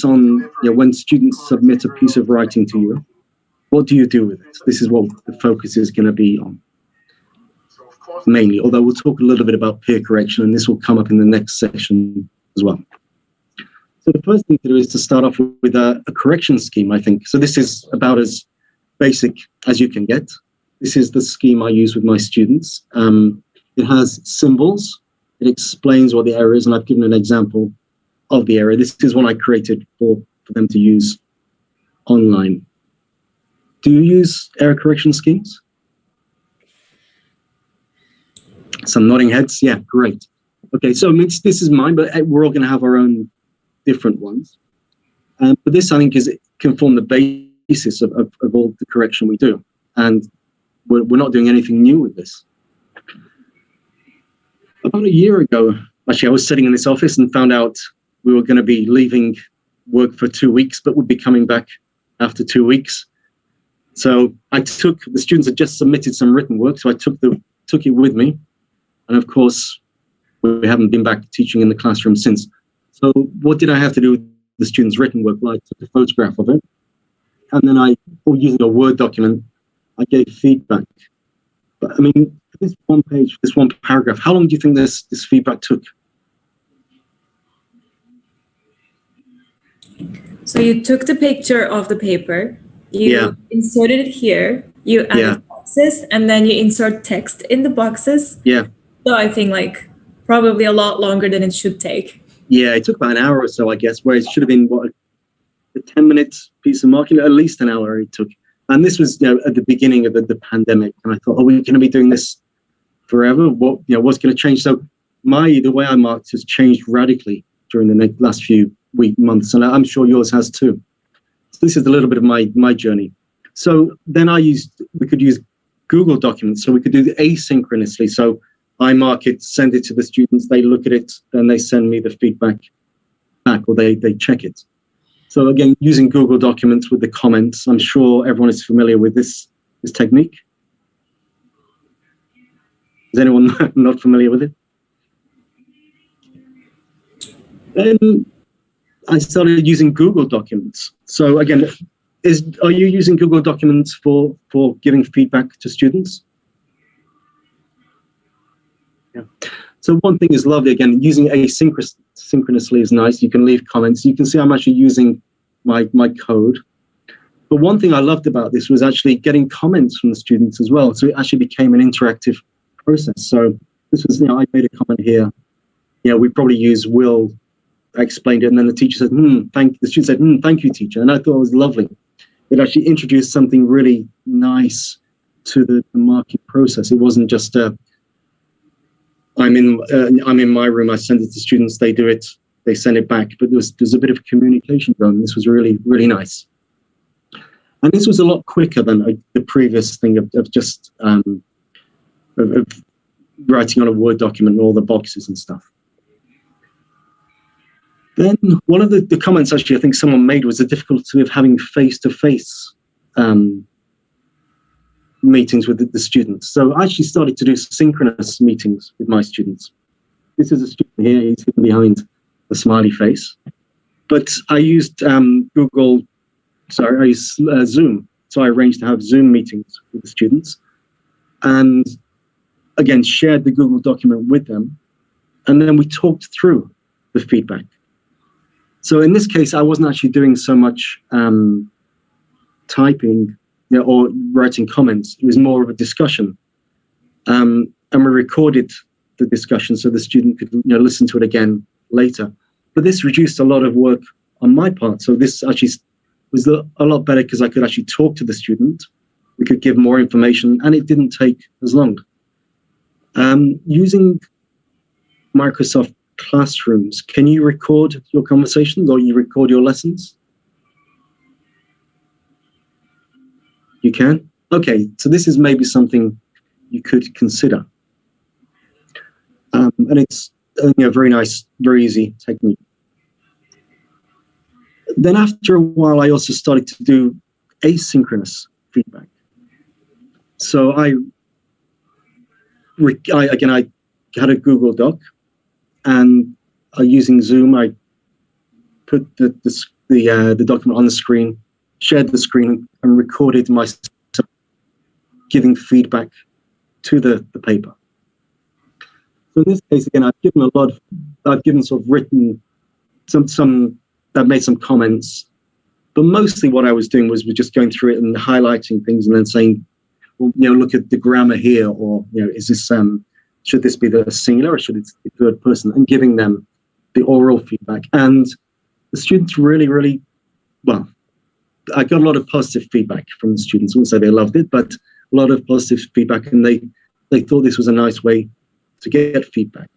focus on, when students submit a piece of writing to you, what do you do with it? This is what the focus is going to be on, mainly, although we'll talk a little bit about peer correction, and this will come up in the next section as well. So the first thing to do is to start off with a correction scheme, I think. So this is about as basic as you can get. This is the scheme I use with my students. It has symbols. It explains what the error is, and I've given an example of the error. This is one I created for them to use online. Do you use error correction schemes? Some nodding heads. Yeah, great. Okay, so this is mine, but we're all going to have our own different ones. But this, I think, can form the basis of all the correction we do. And we're not doing anything new with this. About a year ago, actually, I was sitting in this office and found out we were going to be leaving work for 2 weeks, but would be coming back after 2 weeks. So the students had just submitted some written work, so I took it with me. And of course, we haven't been back teaching in the classroom since. So what did I have to do with the students' written work? Well, I took a photograph of it, and then using a Word document, I gave feedback. But I mean, this one page, this one paragraph, how long do you think this feedback took? So you took the picture of the paper, you inserted it here, you added boxes, and then you insert text in the boxes. Yeah. So I think probably a lot longer than it should take. Yeah, it took about an hour or so, I guess, where it should have been, a 10-minute piece of marking, at least an hour it took. And this was, at the beginning of the pandemic. And I thought, are we going to be doing this forever? What's going to change? So the way I marked has changed radically during the last few months. And I'm sure yours has too. So this is a little bit of my journey. So then we could use Google Documents. So we could do it asynchronously. So I mark it, send it to the students, they look at it, then they send me the feedback back, or they check it. So again, using Google Documents with the comments, I'm sure everyone is familiar with this technique. Is anyone not familiar with it? Then I started using Google Documents. So again, are you using Google Documents for giving feedback to students? Yeah. So one thing is lovely, again, using asynchronously is nice. You can leave comments. You can see I'm actually using my code. But one thing I loved about this was actually getting comments from the students as well. So it actually became an interactive process. So this was, I made a comment here. We probably use Will. I explained it, and then the teacher said, the student said, thank you, teacher. And I thought it was lovely. It actually introduced something really nice to the marking process. It wasn't just I'm in my room, I send it to students, they do it, they send it back. But there's a bit of communication going. This was really, really nice. And this was a lot quicker than the previous thing of just of writing on a Word document and all the boxes and stuff. Then one of the comments actually I think someone made was the difficulty of having face-to-face meetings with the students. So I actually started to do synchronous meetings with my students. This is a student here, he's hidden behind the smiley face. But I used Zoom. So I arranged to have Zoom meetings with the students and again, shared the Google document with them. And then we talked through the feedback. So in this case, I wasn't actually doing so much typing or writing comments. It was more of a discussion. And we recorded the discussion so the student could listen to it again later. But this reduced a lot of work on my part. So this actually was a lot better because I could actually talk to the student. We could give more information and it didn't take as long. Using Microsoft Classrooms, can you record your conversations or you record your lessons? You can? Okay, so this is maybe something you could consider. And it's a very nice, very easy technique. Then after a while, I also started to do asynchronous feedback. So I had a Google Doc, and using Zoom, I put the the document on the screen, shared the screen, and recorded myself giving feedback to the paper. So in this case, again, I've given sort of written I've made some comments, but mostly what I was doing was just going through it and highlighting things and then saying, well, look at the grammar here, or, is this, should this be the singular or should it be third person, and giving them the oral feedback. And the students really, really, well, I got a lot of positive feedback from the students. I wouldn't say they loved it, but a lot of positive feedback, and they thought this was a nice way to get feedback,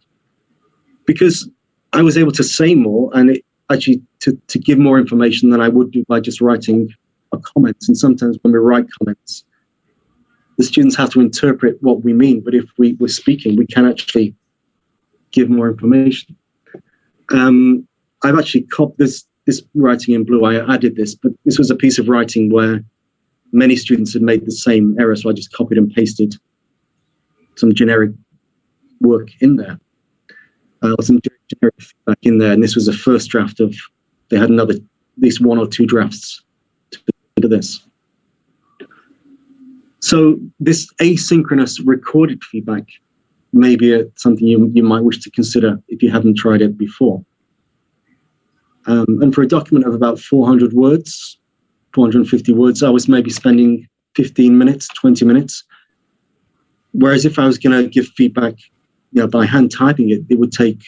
because I was able to say more and it actually to give more information than I would do by just writing a comment. And sometimes when we write comments, the students have to interpret what we mean, but if we're speaking, we can actually give more information. I've actually copied this writing in blue. I added this, but this was a piece of writing where many students had made the same error, so I just copied and pasted some generic work in there, some generic feedback in there, and this was the first draft of. They had at least one or two drafts to this. So this asynchronous recorded feedback may be something you might wish to consider if you haven't tried it before. And for a document of about 400 words, 450 words, I was maybe spending 15 minutes, 20 minutes. Whereas if I was going to give feedback, by hand typing it, it would take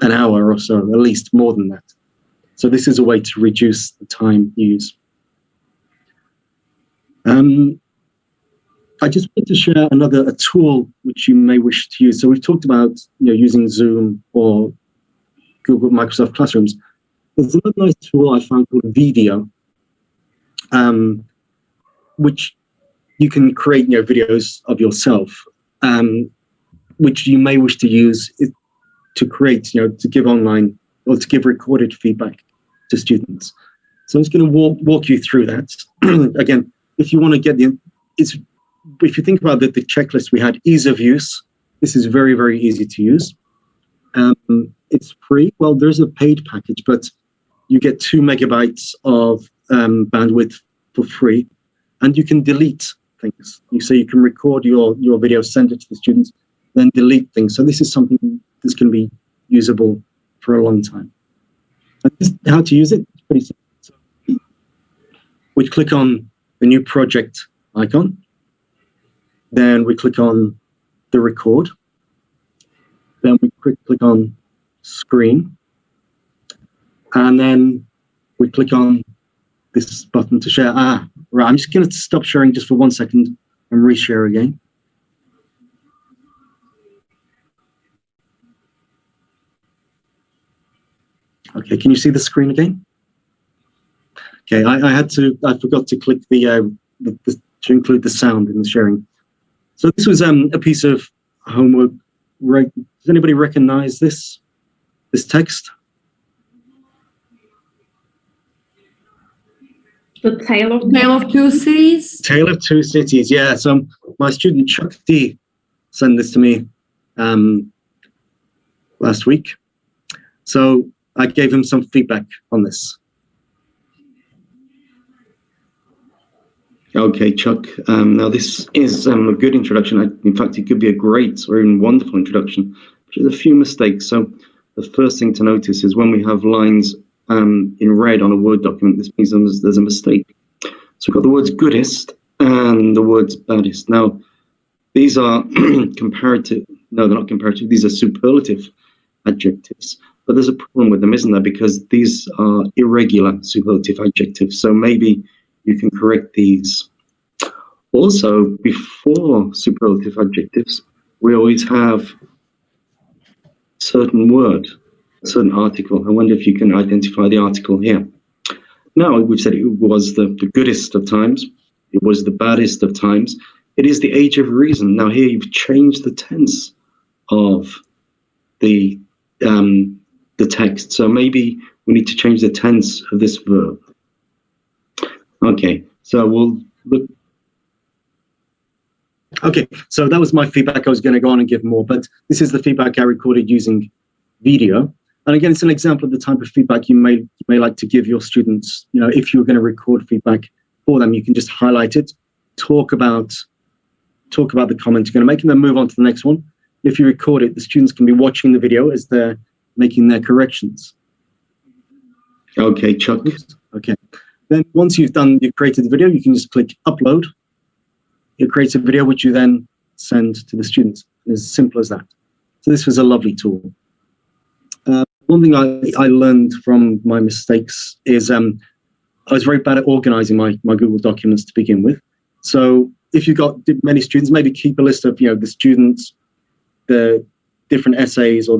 an hour or so, at least more than that. So this is a way to reduce the time used. I just wanted to share a tool which you may wish to use. So we've talked about using Zoom or Google Microsoft Classrooms. There's another nice tool I found called Video, which you can create videos of yourself, which you may wish to use to create, to give online or to give recorded feedback to students. So I'm just going to walk you through that. Again, if you want to get if you think about the checklist we had, ease of use, this is very, very easy to use. It's free. Well, there's a paid package, but you get 2 megabytes of bandwidth for free, and you can delete things. So you can record your video, send it to the students, then delete things. So this is something that's going to be usable for a long time. And how to use it? It's pretty simple. So we click on the new project icon. Then we click on the record. Then we click on screen. And then we click on this button to share. Right, I'm just going to stop sharing just for 1 second and reshare again. Okay, can you see the screen again? Okay, I forgot to click to include the sound in the sharing. So this was a piece of homework. Right? Does anybody recognize this text? The Tale of Two Cities? Tale of Two Cities, yeah. So my student Chuck D sent this to me last week. So I gave him some feedback on this. Okay, Chuck. Now this is a good introduction. In fact, it could be a great or even wonderful introduction, but there's a few mistakes. So the first thing to notice is when we have lines in red on a Word document, this means there's a mistake. So we've got the words goodest and the words baddest. Now, these are comparative. No, they're not comparative. These are superlative adjectives. But there's a problem with them, isn't there? Because these are irregular superlative adjectives. So maybe you can correct these. Also, before superlative adjectives, we always have a certain word, a certain article. I wonder if you can identify the article here. Now, we've said it was the goodest of times. It was the baddest of times. It is the age of reason. Now, here you've changed the tense of the text. So maybe we need to change the tense of this verb. Okay, so we'll look. Okay, so that was my feedback. I was going to go on and give more, but this is the feedback I recorded using video. And again, it's an example of the type of feedback you may like to give your students. You know, if you're going to record feedback for them, you can just highlight it, talk about the comment you're going to make, and then move on to the next one. If you record it, the students can be watching the video as they're making their corrections. Okay, Chuck. Okay. Then once you've created the video, you can just click upload. It creates a video which you then send to the students. It's as simple as that. So this was a lovely tool. One thing I learned from my mistakes is I was very bad at organizing my Google documents to begin with. So if you've got many students, maybe keep a list of the students, the different essays,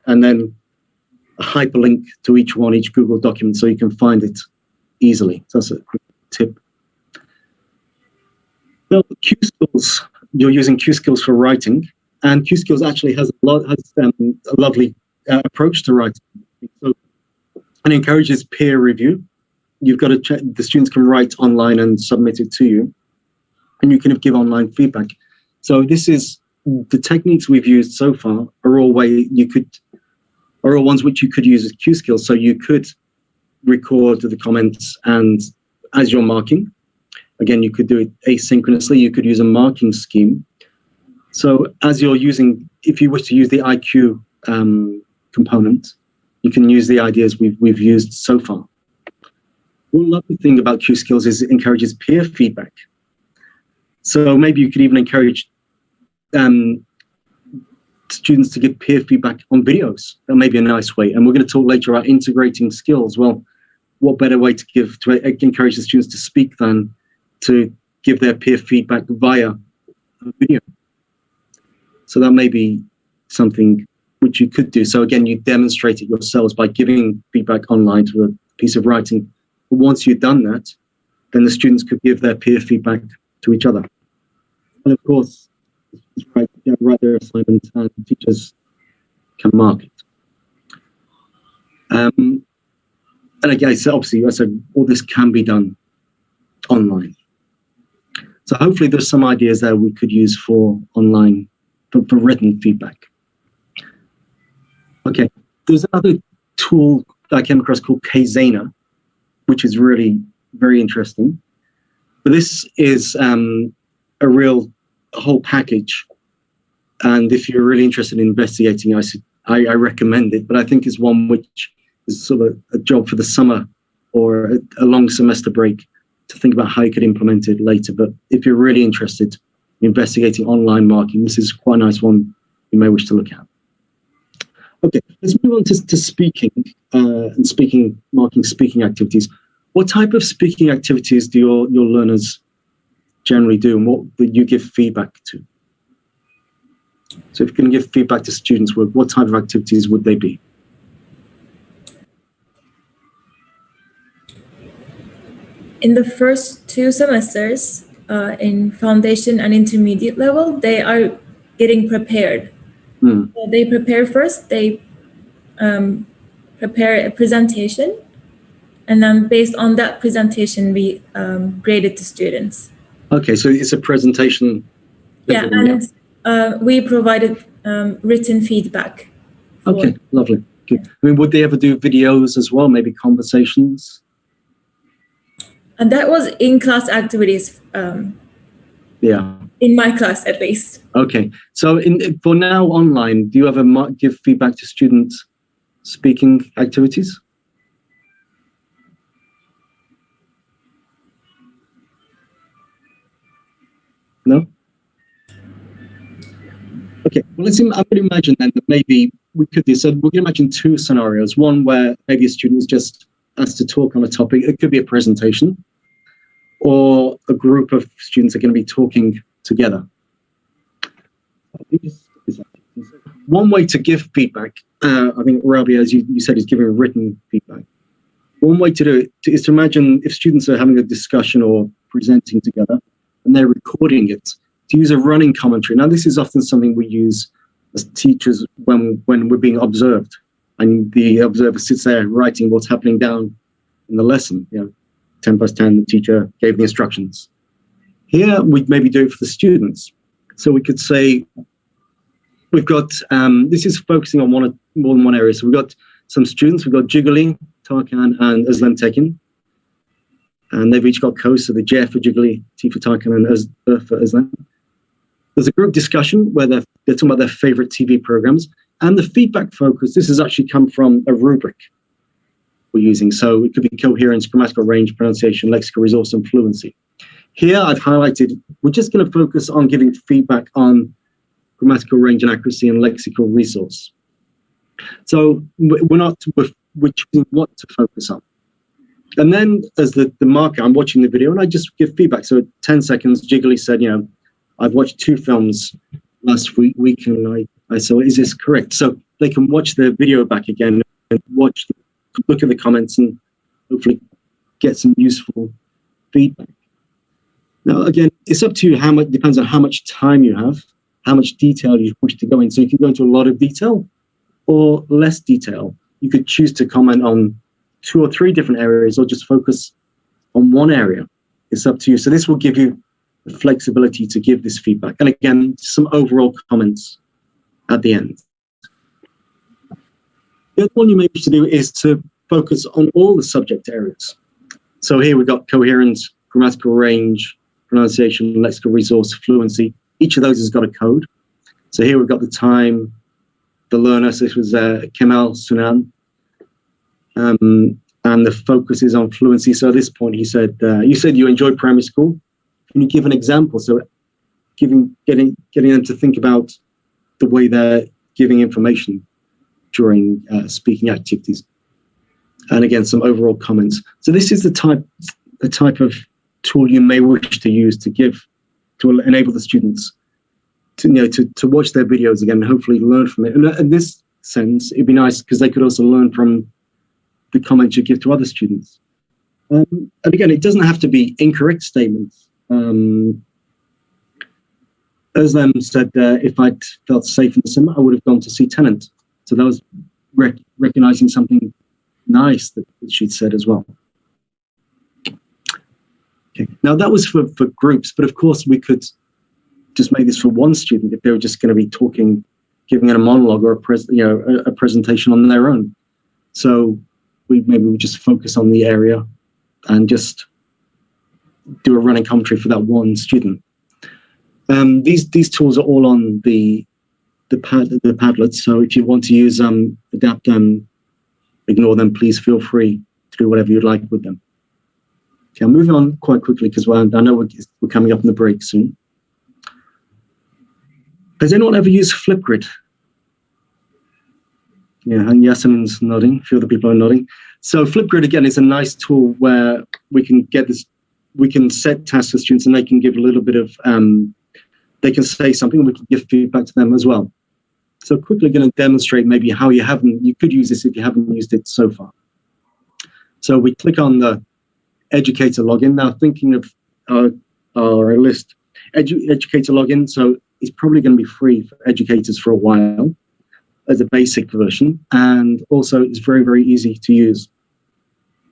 and then a hyperlink to each Google document so you can find it easily. So that's a quick tip. Well, Q-Skills, you're using Q-Skills for writing, and Q-Skills actually has a lovely approach to writing. So, and encourages peer review. You've got to check, the students can write online and submit it to you, and you can give online feedback. So this is the techniques we've used so far are all ones which you could use as Q-Skills. So you could record the comments and as you're marking. Again, you could do it asynchronously. You could use a marking scheme. So as you're using, if you wish to use the IQ component, you can use the ideas we've used so far. One lovely thing about Q-Skills is it encourages peer feedback. So maybe you could even encourage students to give peer feedback on videos. That may be a nice way. And we're going to talk later about integrating skills. Well, what better way to encourage the students to speak than to give their peer feedback via a video? So that may be something which you could do. So again, you demonstrate it yourselves by giving feedback online to a piece of writing. But once you've done that, then the students could give their peer feedback to each other. And of course, write their assignment and teachers can mark it. And again, so obviously, all this can be done online. So hopefully there's some ideas there we could use for online, for written feedback. Okay, there's another tool I came across called Kzana, which is really very interesting. But this is a whole package. And if you're really interested in investigating, I recommend it. But I think it's one which is sort of a job for the summer or a long semester break to think about how you could implement it later. But if you're really interested in investigating online marking, this is quite a nice one you may wish to look at. Okay, let's move on to speaking and marking speaking activities. What type of speaking activities do your learners generally do, and what do you give feedback to? So if you can give feedback to students' work, what type of activities would they be? In the first 2 semesters, in foundation and intermediate level, they are getting prepared. So they prepare first, they prepare a presentation, and then based on that presentation, we grade it to students. Okay, so it's a presentation. Yeah, and we provided written feedback. Okay, lovely. Good. I mean, would they ever do videos as well, maybe conversations? And that was in-class activities. Yeah. In my class, at least. Okay. So for now online, do you ever give feedback to students' speaking activities? No? Okay. Well, I'm going to imagine then that maybe we could do, so we're going to imagine 2 scenarios. One where maybe a student is just asked to talk on a topic. It could be a presentation, or a group of students are going to be talking together. One way to give feedback, I think Rabia, as you said, is giving written feedback. One way to do it is to imagine if students are having a discussion or presenting together and they're recording it, to use a running commentary. Now, this is often something we use as teachers when we're being observed, and the observer sits there writing what's happening down in the lesson. 10 past 10, the teacher gave the instructions. Here, we'd maybe do it for the students. So we could say, we've got, this is focusing on more than one area. So we've got some students. We've got Jiggly, Tarkan, and Özlem Tekin. And they've each got codes, so the J for Jiggly, T for Tarkan, and E for Özlem. There's a group discussion where they're talking about their favorite TV programs. And the feedback focus, this has actually come from a rubric we're using. So it could be coherence, grammatical range, pronunciation, lexical resource, and fluency. Here I've highlighted, we're just going to focus on giving feedback on grammatical range and accuracy and lexical resource. So we're choosing what to focus on. And then as the marker, I'm watching the video and I just give feedback. So at 10 seconds, Jiggly said, I've watched 2 films last week and I said, is this correct? So they can watch the video back again and look at the comments and hopefully get some useful feedback. Now, again, it's up to you depends on how much time you have, how much detail you wish to go in. So you can go into a lot of detail or less detail. You could choose to comment on 2 or 3 different areas or just focus on one area. It's up to you. So this will give you the flexibility to give this feedback. And again, some overall comments at the end. The other one you may wish to do is to focus on all the subject areas. So here we've got coherence, grammatical range, pronunciation, lexical resource, fluency. Each of those has got a code. So here we've got the time, the learner. So this was Kemal Sunan. And the focus is on fluency. So at this point, he said, you said you enjoyed primary school. Can you give an example? So getting them to think about the way they're giving information during speaking activities. And again, some overall comments. So this is the type of tool you may wish to use to enable the students to watch their videos again and hopefully learn from it. And in this sense, it'd be nice because they could also learn from the comments you give to other students. And again, it doesn't have to be incorrect statements. Özlem said, if I'd felt safe in the cinema, I would have gone to see Tenet. So that was recognizing something nice that she'd said as well. Okay. Now that was for groups, but of course we could just make this for one student if they were just going to be talking, giving a monologue or a presentation on their own. So we just focus on the area and just do a running commentary for that one student. These tools are all on the Padlets. So if you want to use adapt them, ignore them, please feel free to do whatever you'd like with them. Okay, I'm moving on quite quickly because I know we're coming up in the break soon. Has anyone ever used Flipgrid? Yeah, and Yasemin's nodding. A few other people are nodding. So Flipgrid, again, is a nice tool where we can set tasks for students and they can give a little bit of, they can say something and we can give feedback to them as well. So quickly going to demonstrate maybe how you could use this if you haven't used it so far. So we click on the educator login. Now thinking of our list, educator login. So it's probably going to be free for educators for a while as a basic version. And also it's very, very easy to use.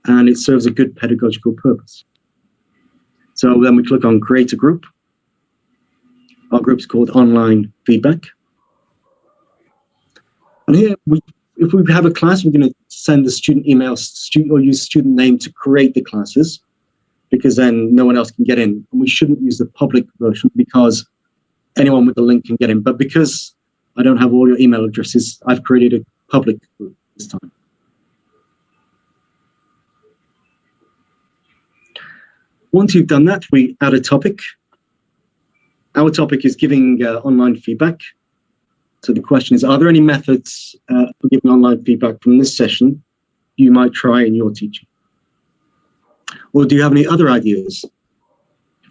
And it serves a good pedagogical purpose. So then we click on create a group. Our group's called Online Feedback. And here, if we have a class, we're going to send the student email or use student name to create the classes, because then no one else can get in. And we shouldn't use the public version because anyone with the link can get in. But because I don't have all your email addresses, I've created a public group this time. Once you've done that, we add a topic. Our topic is giving online feedback. So the question is, are there any methods for giving online feedback from this session you might try in your teaching? Or do you have any other ideas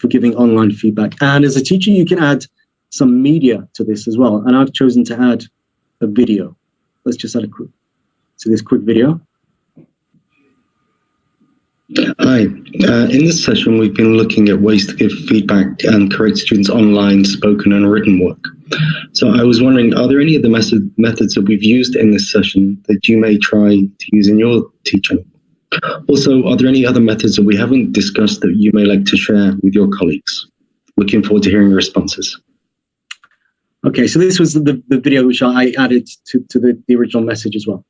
for giving online feedback? And as a teacher, you can add some media to this as well. And I've chosen to add a video. Let's just add this quick video. Hi, in this session we've been looking at ways to give feedback and correct students' online spoken and written work. So I was wondering, are there any of the methods that we've used in this session that you may try to use in your teaching? Also, are there any other methods that we haven't discussed that you may like to share with your colleagues? Looking forward to hearing your responses. Okay, so this was the video which I added to the original message as well.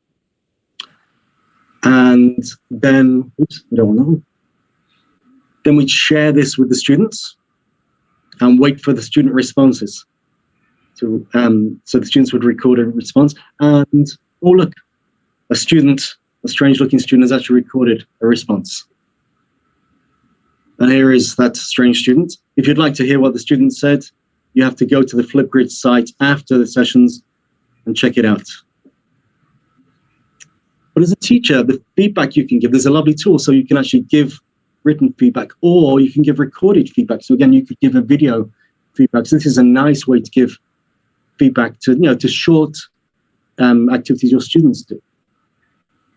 And then, oops, I don't know. Then we'd share this with the students and wait for the student responses. So the students would record a response, and oh look, a strange-looking student has actually recorded a response. And here is that strange student. If you'd like to hear what the student said, you have to go to the Flipgrid site after the sessions and check it out. But as a teacher, the feedback you can give, there's a lovely tool, so you can actually give written feedback, or you can give recorded feedback. So again, you could give a video feedback. So this is a nice way to give feedback to, to short activities your students do.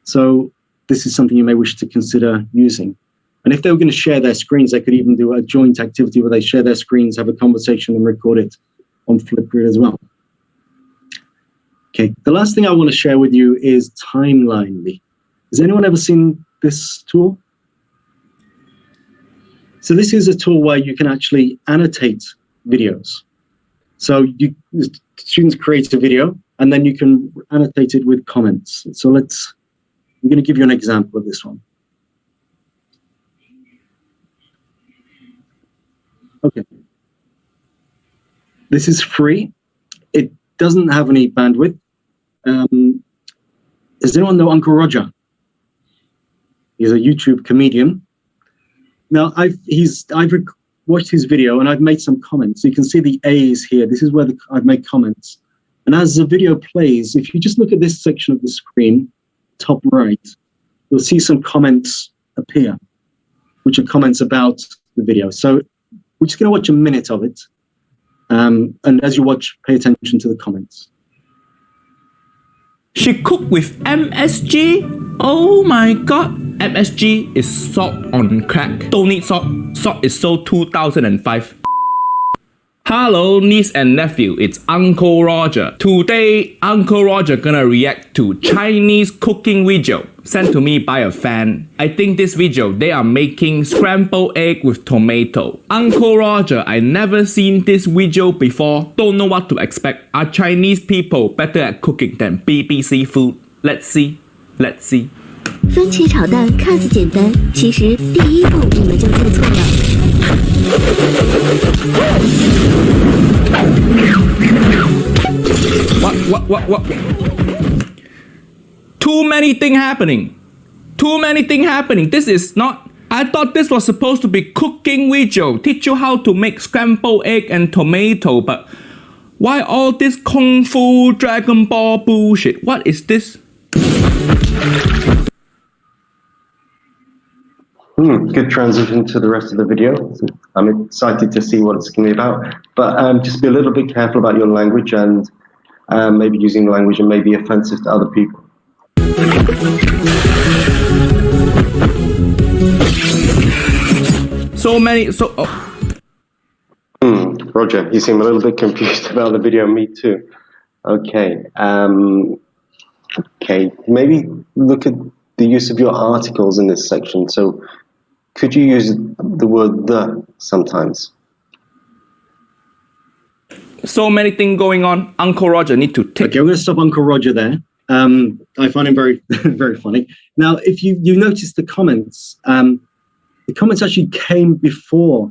So this is something you may wish to consider using. And if they were going to share their screens, they could even do a joint activity where they share their screens, have a conversation, and record it on Flipgrid as well. Okay, the last thing I want to share with you is Timelinely. Has anyone ever seen this tool? So this is a tool where you can actually annotate videos. So the students create a video, and then you can annotate it with comments. So I'm going to give you an example of this one. Okay. This is free. It doesn't have any bandwidth. Does anyone know Uncle Roger? He's a YouTube comedian. Now, I've watched his video and I've made some comments. So you can see the A's here. This is where I've made comments. And as the video plays, if you just look at this section of the screen, top right, you'll see some comments appear, which are comments about the video. So we're just going to watch a minute of it. And as you watch, pay attention to the comments. She cooked with MSG? Oh my god. MSG is salt on crack. Don't need salt. Salt is sold 2005. Hello niece and nephew, it's Uncle Roger. Today, Uncle Roger gonna react to Chinese cooking video sent to me by a fan. I think this video, they are making scrambled egg with tomato. Uncle Roger, I never seen this video before. Don't know what to expect. Are Chinese people better at cooking than BBC food? Let's see. Let's see. 番茄炒蛋看似简单，其实第一步你们就做错了。What? Too many things happening. Too many things happening. This is not... I thought this was supposed to be cooking video. Teach you how to make scrambled egg and tomato. But why all this Kung Fu Dragon Ball bullshit? What is this? Good transition to the rest of the video. I'm excited to see what it's going to be about. But just be a little bit careful about your language and maybe using language that may be offensive to other people. Roger, you seem a little bit confused about the video. Me too. Okay. Okay. Maybe look at the use of your articles in this section. So could you use the word the sometimes? So many things going on. Uncle Roger need to take... Okay, we're going to stop Uncle Roger there. I find him very, very funny. Now, if you notice the comments actually came before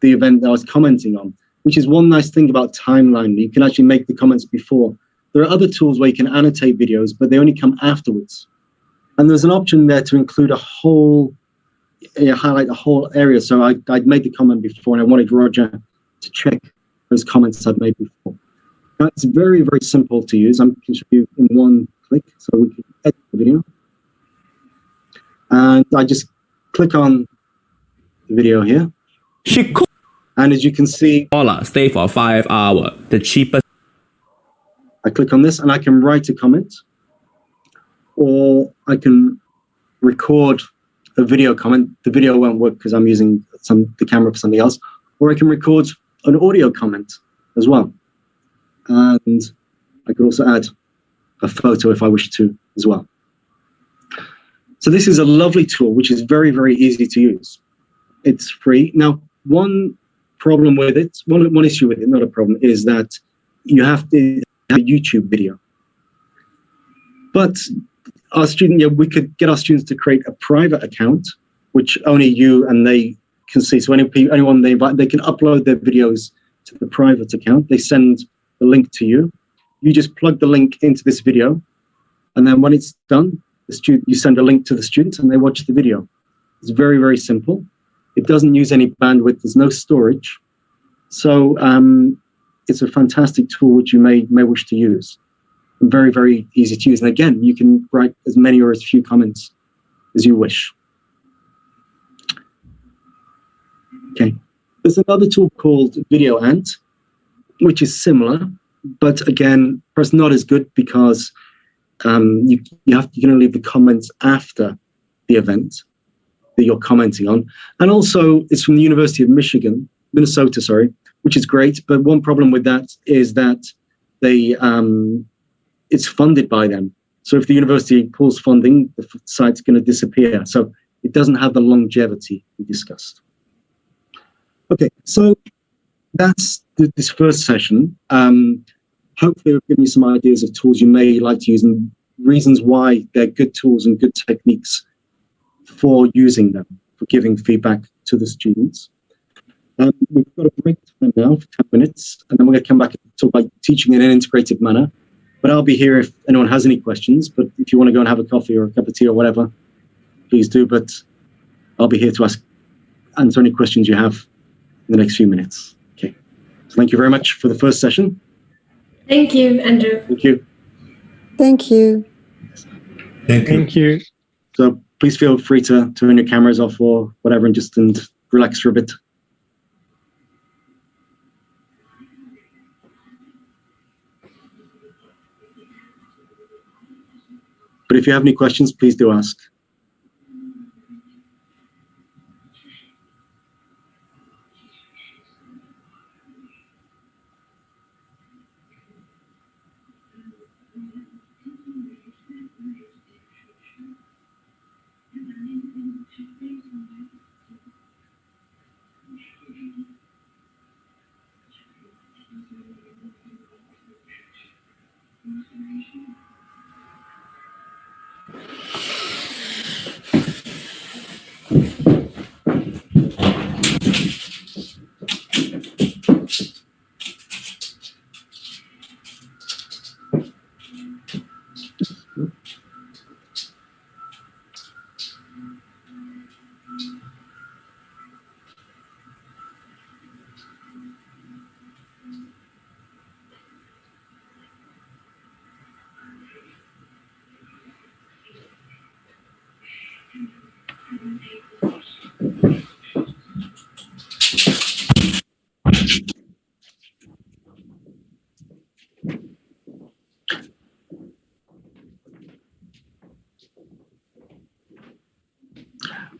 the event that I was commenting on, which is one nice thing about Timelinely. You can actually make the comments before. There are other tools where you can annotate videos, but they only come afterwards. And there's an option there to include a whole, highlight a whole area. So I'd made the comment before and I wanted Roger to check those comments I'd made before. Now, it's very, very simple to use. I can show you in one click. So we can edit the video. And I just click on the video here. She cooked. And as you can see, stay for 5 hours. The cheapest. I click on this and I can write a comment, or I can record a video comment. The video won't work because I'm using the camera for something else, or I can record an audio comment as well. And I could also add a photo if I wish to as well. So this is a lovely tool, which is very, very easy to use. It's free. Now, one problem with it, one issue with it, not a problem, is that you have to have a YouTube video. But our student, yeah, we could get our students to create a private account, which only you and they can see. So anyone they invite, they can upload their videos to the private account. They send the link to you. You just plug the link into this video, and then when it's done, you send a link to the students and they watch the video. It's very, very simple. It doesn't use any bandwidth. There's no storage. So it's a fantastic tool which you may wish to use. Very, very easy to use. And again, you can write as many or as few comments as you wish. Okay. There's another tool called Video Ant, which is similar, but again, perhaps not as good because you're going to leave the comments after the event that you're commenting on. And also, it's from the University of Minnesota, sorry, which is great. But one problem with that is that it's funded by them. So if the university pulls funding, the site's going to disappear. So it doesn't have the longevity we discussed. Okay, so that's this first session. Hopefully we've given you some ideas of tools you may like to use and reasons why they're good tools and good techniques for using them, for giving feedback to the students. We've got a break time now for 10 minutes, and then we're going to come back and talk about teaching in an integrated manner. But I'll be here if anyone has any questions. But if you want to go and have a coffee or a cup of tea or whatever, please do. But I'll be here to answer any questions you have in the next few minutes. Okay. So thank you very much for the first session. Thank you, Andrew. Thank you. Thank you. Thank you. So please feel free to turn your cameras off or whatever and just relax for a bit. But if you have any questions, please do ask.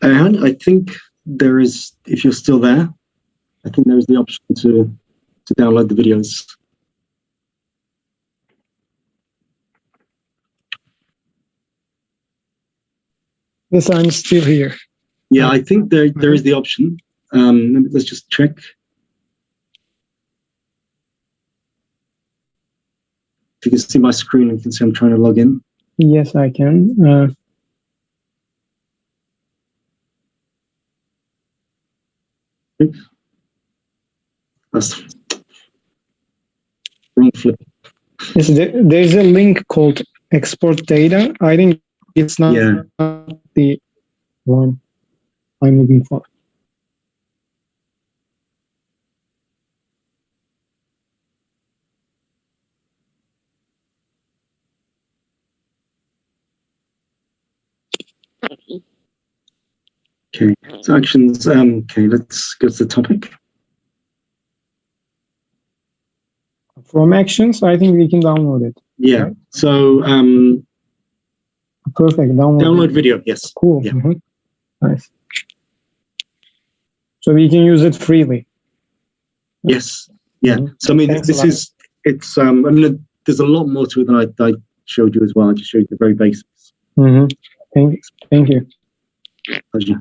And I think there is, if you're still there, I think there is the option to download the videos. Yes, I'm still here. Yeah, I think there is the option. Let's just check. If you can see my screen, you can see I'm trying to log in. Yes, I can. Oops. That's wrong flip. Yes, there's a link called export data. I think it's not the one I'm looking for. Okay, so actions. Okay, let's go to the topic. From actions, I think we can download it. Yeah. Right? So Perfect. download video. Yes. Cool. Yeah. Nice. So we can use it freely. Yes. Yeah. So I mean, Thanks this is it's. I mean, there's a lot more to it than I showed you as well. I just showed you the very basics. Thank you. Pleasure.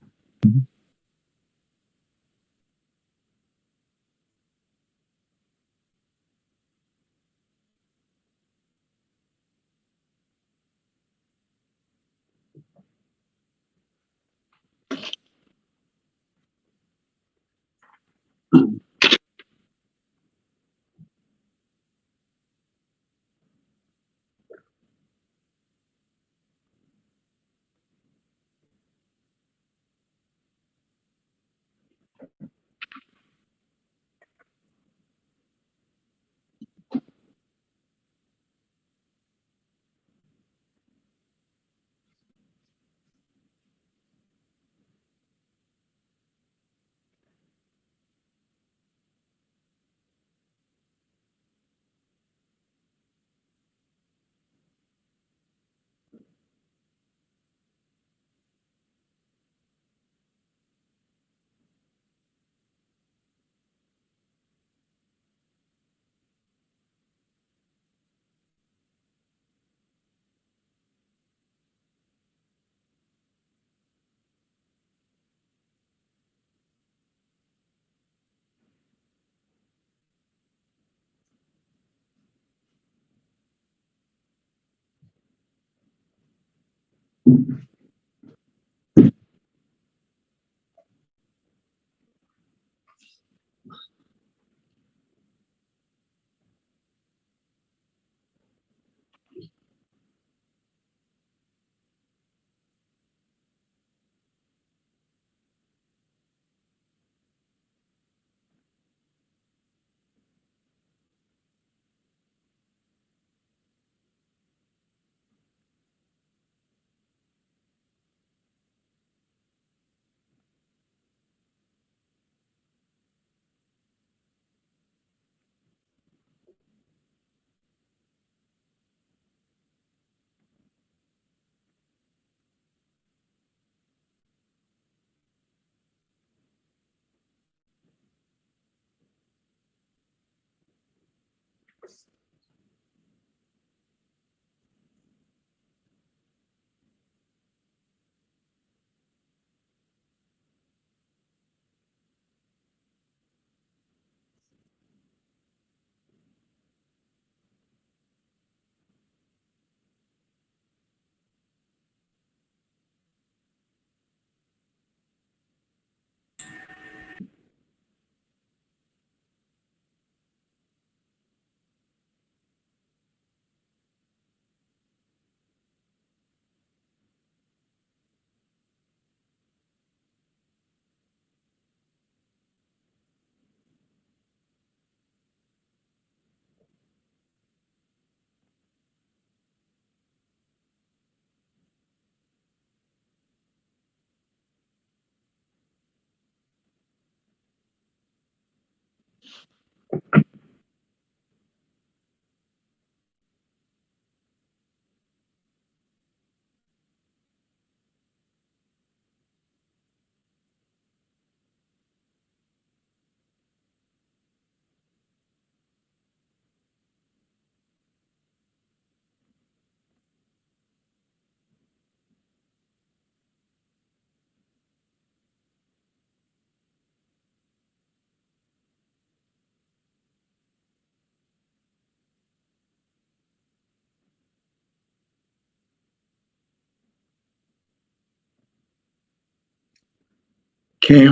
Okay,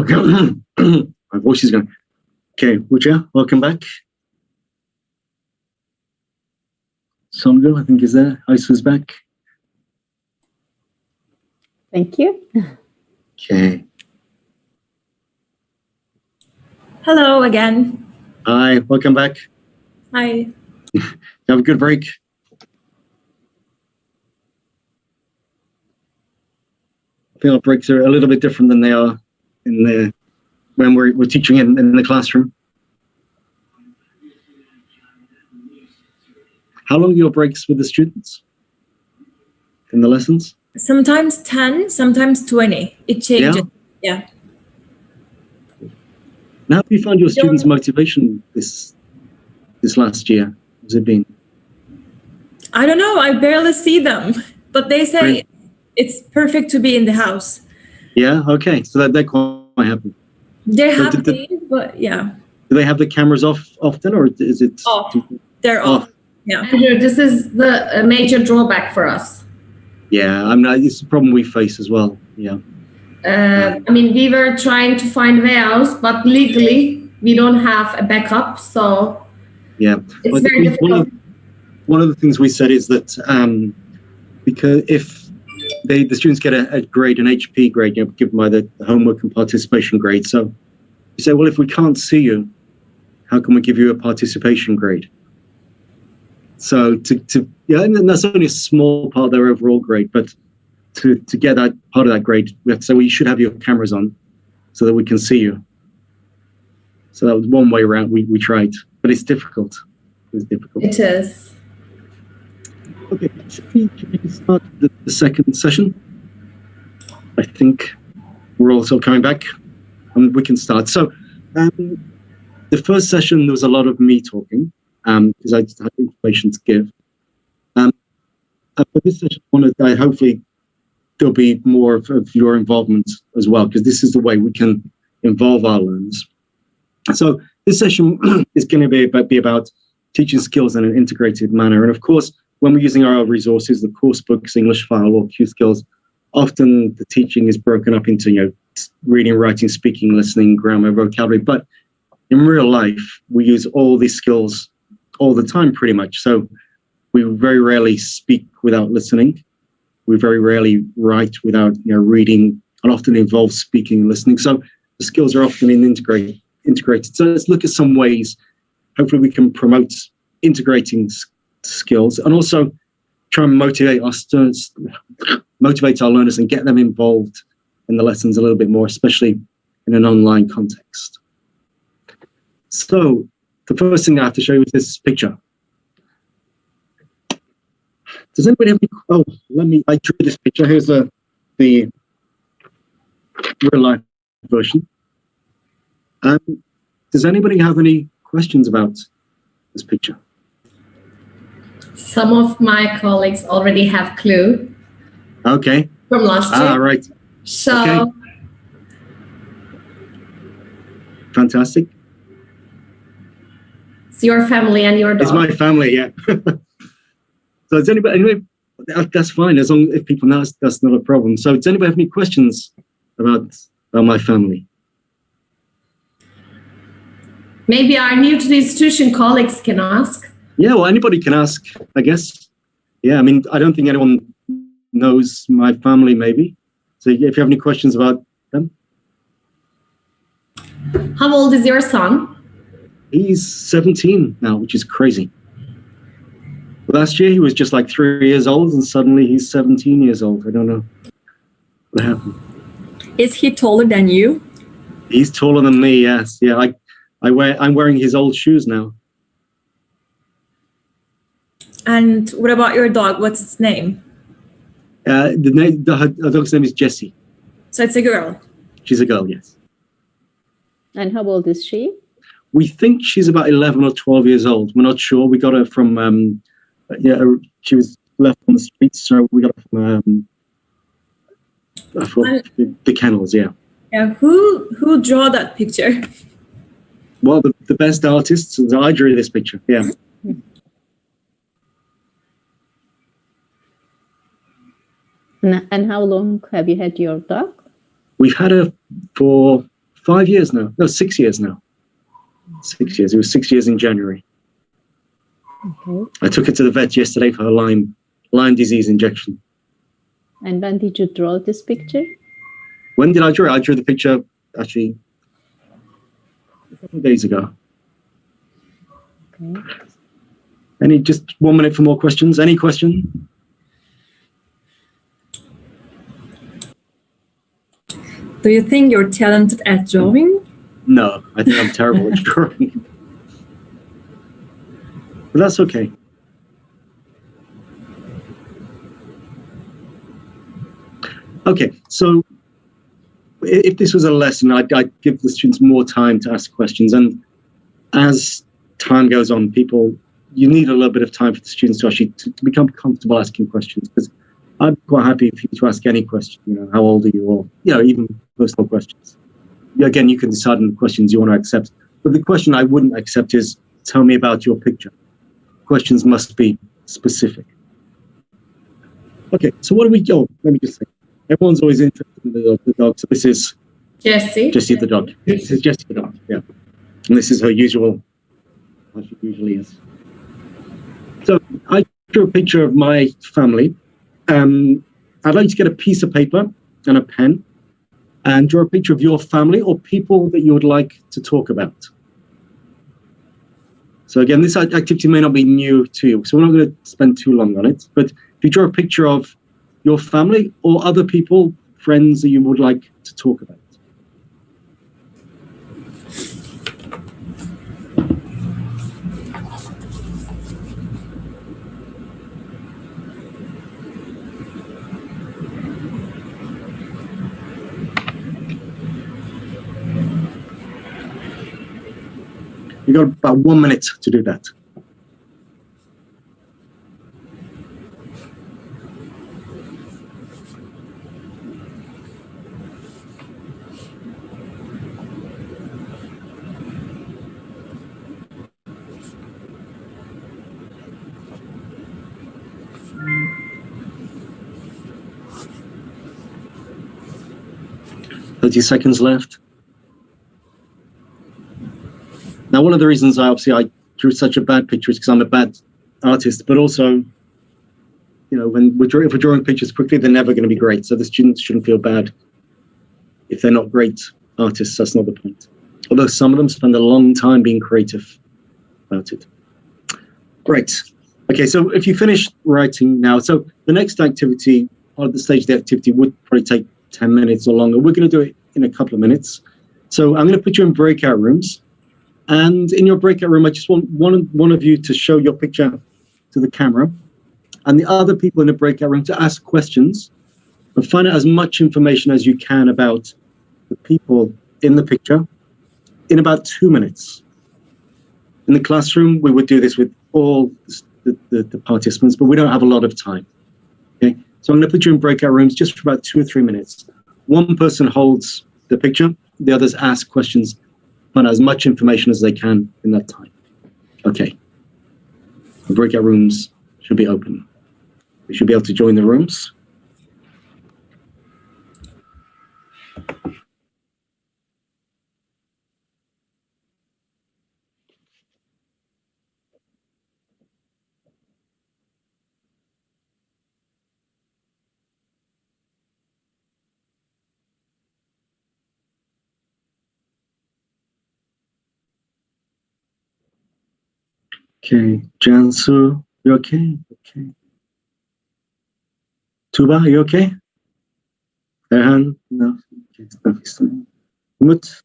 my voice is going. Okay, Wuja, welcome back. Songo, I think, is there. Isa's back. Thank you. Okay. Hello again. Hi, welcome back. Hi. Have a good break. I feel like breaks are a little bit different than they are when we're teaching in the classroom. How long are your breaks with the students in the lessons? Sometimes 10, sometimes 20. It changes. Yeah. Now, how have you found your students' motivation this last year? Has it been? I don't know. I barely see them, but they say it's perfect to be in the house. Yeah. Okay. So they're quite happy. They're happy, but yeah. Do they have the cameras off often, or is it off? They're off. Yeah. Andrew, this is the major drawback for us. Yeah, I'm not. It's a problem we face as well. Yeah. I mean, we were trying to find way out, but legally we don't have a backup, so yeah, it's very difficult. One of the things we said is that because if the students get a grade, an HP grade, given by the homework and participation grade. So you say, well, if we can't see you, how can we give you a participation grade? So and that's only a small part of their overall grade, but to get that part of that grade, we have to say, well, you should have your cameras on so that we can see you. So that was one way around we tried, but it's difficult. It's difficult. It is. Okay, should we start the second session? I think we're also coming back and we can start. So the first session, there was a lot of me talking because I just had information to give. For this session, hopefully there'll be more of your involvement as well, because this is the way we can involve our learners. So this session is going to be about teaching skills in an integrated manner. And of course, when we're using our resources, the course books, English File, or Q Skills, often the teaching is broken up into, reading, writing, speaking, listening, grammar, vocabulary. But in real life, we use all these skills all the time, pretty much. So we very rarely speak without listening. We very rarely write without, reading, and often involves speaking and listening. So the skills are often integrated. So let's look at some ways. Hopefully we can promote integrating skills and also try and motivate our students, motivate our learners and get them involved in the lessons a little bit more, especially in an online context. So the first thing I have to show you is this picture. Does anybody have any, I drew this picture. Here's the real life version. Does anybody have any questions about this picture? Some of my colleagues already have clue. Okay. From last year. Right. So. Okay. Fantastic. It's your family and your dog. It's my family, yeah. So does anybody, that's fine, as long as people know that's not a problem. So does anybody have any questions about my family? Maybe our new to the institution colleagues can ask. Yeah, well, anybody can ask, I guess. Yeah, I mean, I don't think anyone knows my family, maybe. So if you have any questions about them. How old is your son? He's 17 now, which is crazy. Last year, he was just like 3 years old, and suddenly he's 17 years old. I don't know what happened. Is he taller than you? He's taller than me, yes. Yeah, I'm wearing his old shoes now. And what about your dog? What's its name? The dog's name is Jessie. So it's a girl? She's a girl, yes. And how old is she? We think she's about 11 or 12 years old. We're not sure. We got her from, she was left on the streets, so we got her from the kennels, yeah. Yeah, who drew that picture? Well, the best artists, I drew this picture, yeah. And how long have you had your dog? We've had her for 5 years now. No, 6 years now. 6 years. It was 6 years in January. Okay. I took her to the vet yesterday for her Lyme disease injection. And when did you draw this picture? When did I draw it? I drew the picture actually a couple of days ago. Okay. Just 1 minute for more questions. Any question? Do you think you're talented at drawing? No, I think I'm terrible at drawing. But that's okay. Okay, so if this was a lesson, I'd give the students more time to ask questions. And as time goes on, you need a little bit of time for the students to actually to become comfortable asking questions. Because I'm quite happy for you to ask any question, how old are you, or, even personal questions. Again, you can decide on the questions you want to accept. But the question I wouldn't accept is, tell me about your picture. Questions must be specific. Okay, so what do we go? Let me just say, everyone's always interested in the dog. So this is Jessie. Jessie the dog. This is Jessie the dog, yeah. And this is her usual, how she usually is. So I drew a picture of my family. I'd like you to get a piece of paper and a pen and draw a picture of your family or people that you would like to talk about. So again, this activity may not be new to you, so we're not going to spend too long on it. But if you draw a picture of your family or other people, friends that you would like to talk about. You got about 1 minute to do that. 30 seconds left. Now, one of the reasons I drew such a bad picture is because I'm a bad artist, but also, if we're drawing pictures quickly, they're never going to be great. So the students shouldn't feel bad if they're not great artists. That's not the point. Although some of them spend a long time being creative about it. Great. Okay, so if you finish writing now, so the next activity, or the stage of the activity, would probably take 10 minutes or longer. We're going to do it in a couple of minutes. So I'm going to put you in breakout rooms. And in your breakout room, I just want one of you to show your picture to the camera, and the other people in the breakout room to ask questions and find out as much information as you can about the people in the picture in about 2 minutes. In the classroom, we would do this with all the participants, but we don't have a lot of time. Okay, so I'm going to put you in breakout rooms just for about 2 or 3 minutes. One person holds the picture, the others ask questions, find as much information as they can in that time. Okay. The breakout rooms should be open. You should be able to join the rooms. Okay, Jansu, you okay? Okay. Tuba, you okay? Erhan, no. Okay, Umut?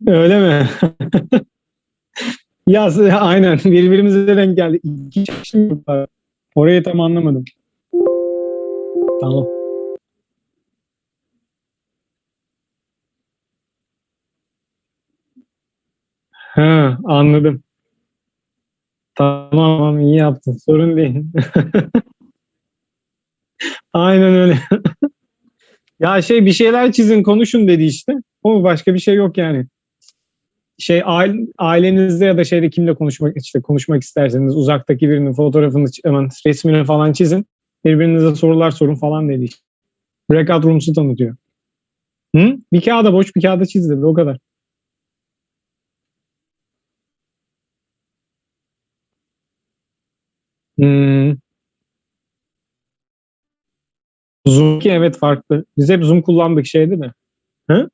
Öyle mi? Ya aynen birbirimize denk geldi. İki kişi var. Orayı tam anlamadım. Tamam. Ha, anladım. Tamam, iyi yaptın. Sorun değil. Aynen öyle. Ya bir şeyler çizin, konuşun dedi işte. O başka bir şey yok yani. Ailenizde ya da kimle konuşmak isterseniz uzaktaki birinin fotoğrafını, resmini falan çizin. Birbirinize sorular sorun falan dedi işte. Breakout Rooms'u tanıtıyor. Hı? Bir kağıda boş bir kağıda çiz dedi, o kadar. Zoom ki evet farklı. Biz hep Zoom kullandık değil mi? Hı?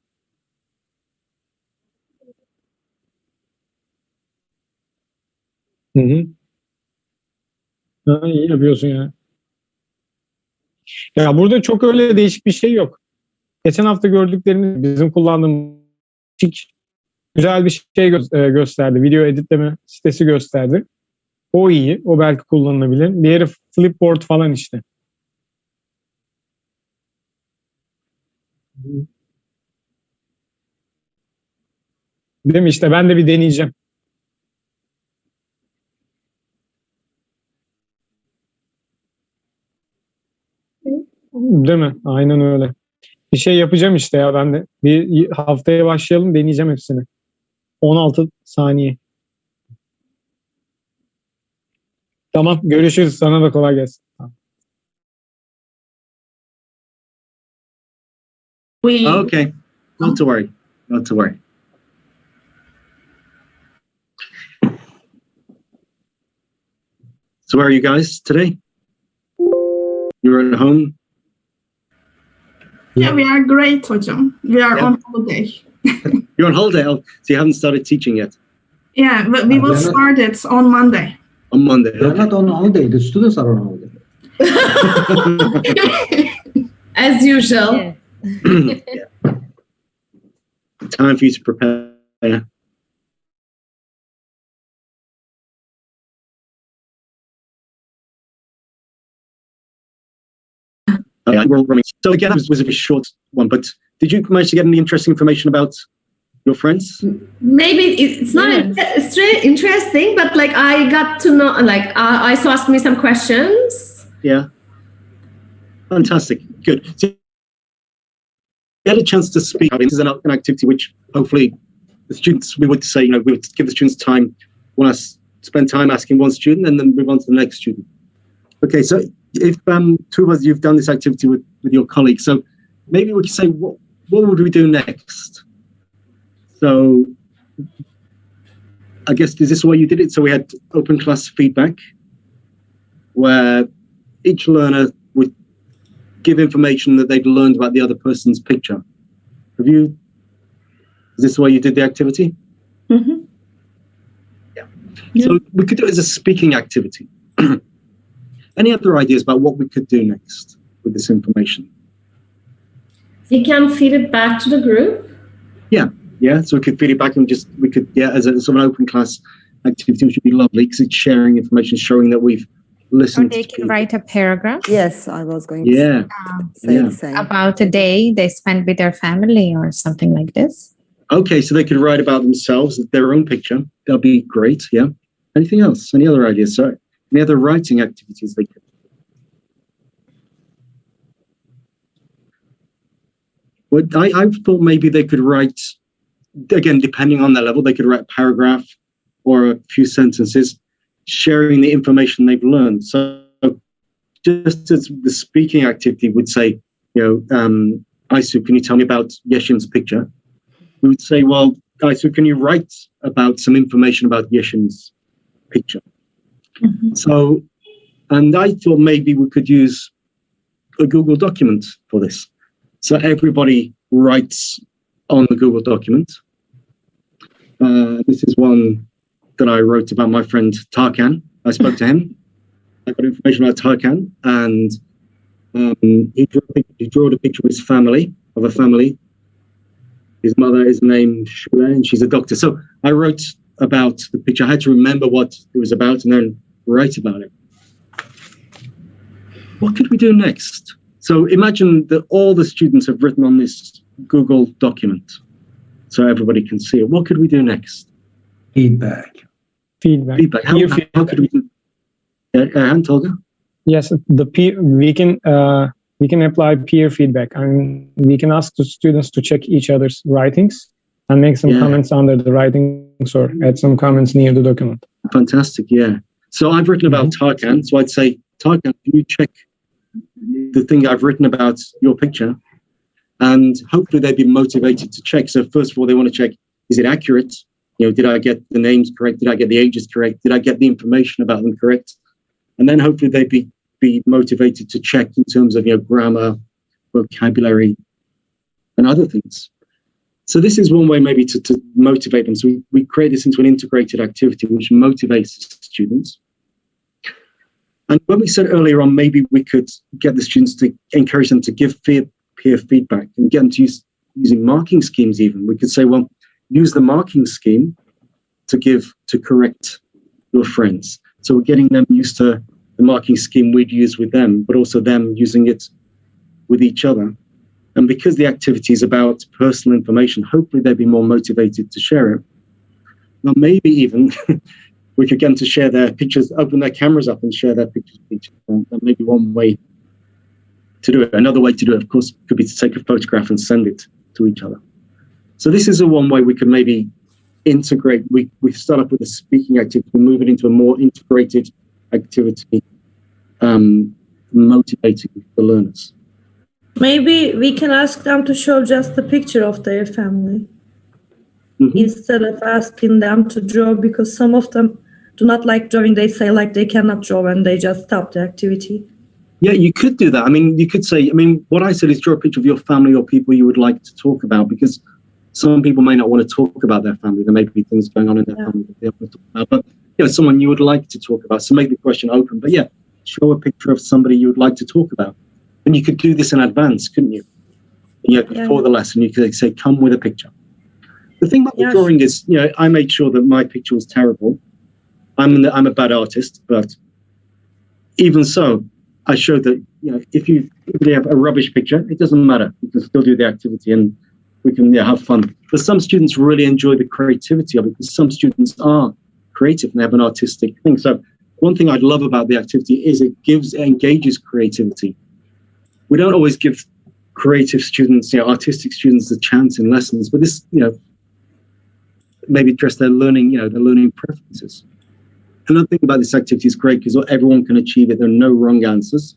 Hı hı. Ha, iyi yapıyorsun ya. Ya burada çok öyle değişik bir şey yok. Geçen hafta gördüklerimiz bizim kullandığımız güzel bir şey gösterdi. Video editleme sitesi gösterdi. O iyi. O belki kullanılabilir. Diğeri Flipboard falan işte. Değil mi işte, ben de bir deneyeceğim. Değil mi? Aynen öyle. Bir şey yapacağım işte ya, ben de. Bir haftaya başlayalım, deneyeceğim hepsini. 16 saniye. Tamam, görüşürüz. Sana da kolay gelsin. Okay, not to worry. Not to worry. So where are you guys today? You're at home? Yeah, we are great, hocam. We are on holiday. You're on holiday, so you haven't started teaching yet? Yeah, but we will start it on Monday. On Monday. They're not on holiday. The students are on holiday. As usual. Yeah. Time for you to prepare. So again, that was a short one, but did you manage to get any interesting information about your friends? Maybe it's not interesting, but like I got to know, like Aysu asked me some questions. Yeah. Fantastic. Good. So get a chance to speak. I mean, this is an activity which hopefully the students, we would say, we would give the students time, want to spend time asking one student and then move on to the next student. Okay, so if two of us, you've done this activity with your colleagues, so maybe we could say, what would we do next? So I guess, is this the way you did it? So we had open class feedback where each learner would give information that they'd learned about the other person's picture. Is this the way you did the activity? Mm-hmm. Yeah. So we could do it as a speaking activity. Any other ideas about what we could do next with this information? We can feed it back to the group. Yeah, so we could feed it back and as a sort of an open class activity, which would be lovely because it's sharing information, showing that we've listened. Or they can write a paragraph. Yes, I was going to say the same. About a day they spent with their family or something like this. Okay, so they could write about themselves, their own picture. That'll be great, yeah. Anything else? Any other ideas? Sorry. Any other writing activities they could? Well, I thought maybe they could write, again, depending on their level, they could write a paragraph or a few sentences sharing the information they've learned. So just as the speaking activity would say, Aisu, can you tell me about Yeshin's picture? We would say, well, Aisu, can you write about some information about Yeshin's picture? Mm-hmm. So, and I thought maybe we could use a Google document for this. So everybody writes on the Google document. This is one that I wrote about my friend Tarkan. I spoke to him. I got information about Tarkan, and he drew a picture of his family, of a family. His mother is named Shule, and she's a doctor. So I wrote about the picture. I had to remember what it was about and then write about it. What could we do next? So imagine that all the students have written on this Google document so everybody can see it. What could we do next? Feedback. How could we do? Tolga? Yes, we can apply peer feedback. I mean, we can ask the students to check each other's writings and make some comments under the writings or add some comments near the document. Fantastic, yeah. So I've written about Tarkan, so I'd say, Tarkan, can you check the thing I've written about your picture? And hopefully they'd be motivated to check. So first of all, they want to check, is it accurate? Did I get the names correct? Did I get the ages correct? Did I get the information about them correct? And then hopefully they'd be motivated to check in terms of grammar, vocabulary, and other things. So this is one way maybe to motivate them. So we create this into an integrated activity which motivates the students. And when we said earlier on, maybe we could get the students to encourage them to give peer feedback and get them to using marking schemes even. We could say, well, use the marking scheme to correct your friends. So we're getting them used to the marking scheme we'd use with them, but also them using it with each other. And because the activity is about personal information, hopefully they'd be more motivated to share it. Now, maybe even we could get them to share their pictures, open their cameras up and share their pictures with each other. That may be one way to do it. Another way to do it, of course, could be to take a photograph and send it to each other. So this is one way we could maybe integrate. We start up with a speaking activity, we move it into a more integrated activity, motivating the learners. Maybe we can ask them to show just a picture of their family instead of asking them to draw, because some of them do not like drawing. They say they cannot draw and they just stop the activity. Yeah, you could do that. I mean, you could say, what I said is draw a picture of your family or people you would like to talk about, because some people may not want to talk about their family. There may be things going on in their family that they don't want to talk about. But, someone you would like to talk about. So make the question open. But show a picture of somebody you would like to talk about. And you could do this in advance, couldn't you? Before the lesson, you could say, come with a picture. The thing about the drawing is, I made sure that my picture was terrible. I'm a bad artist, but even so, I showed that, if you have a rubbish picture, it doesn't matter. You can still do the activity and we can have fun. But some students really enjoy the creativity of it, because some students are creative and they have an artistic thing. So one thing I'd love about the activity is it engages creativity. We don't always give creative students, artistic students a chance in lessons, but this, maybe address their learning, their learning preferences. Another thing about this activity is great because everyone can achieve it. There are no wrong answers.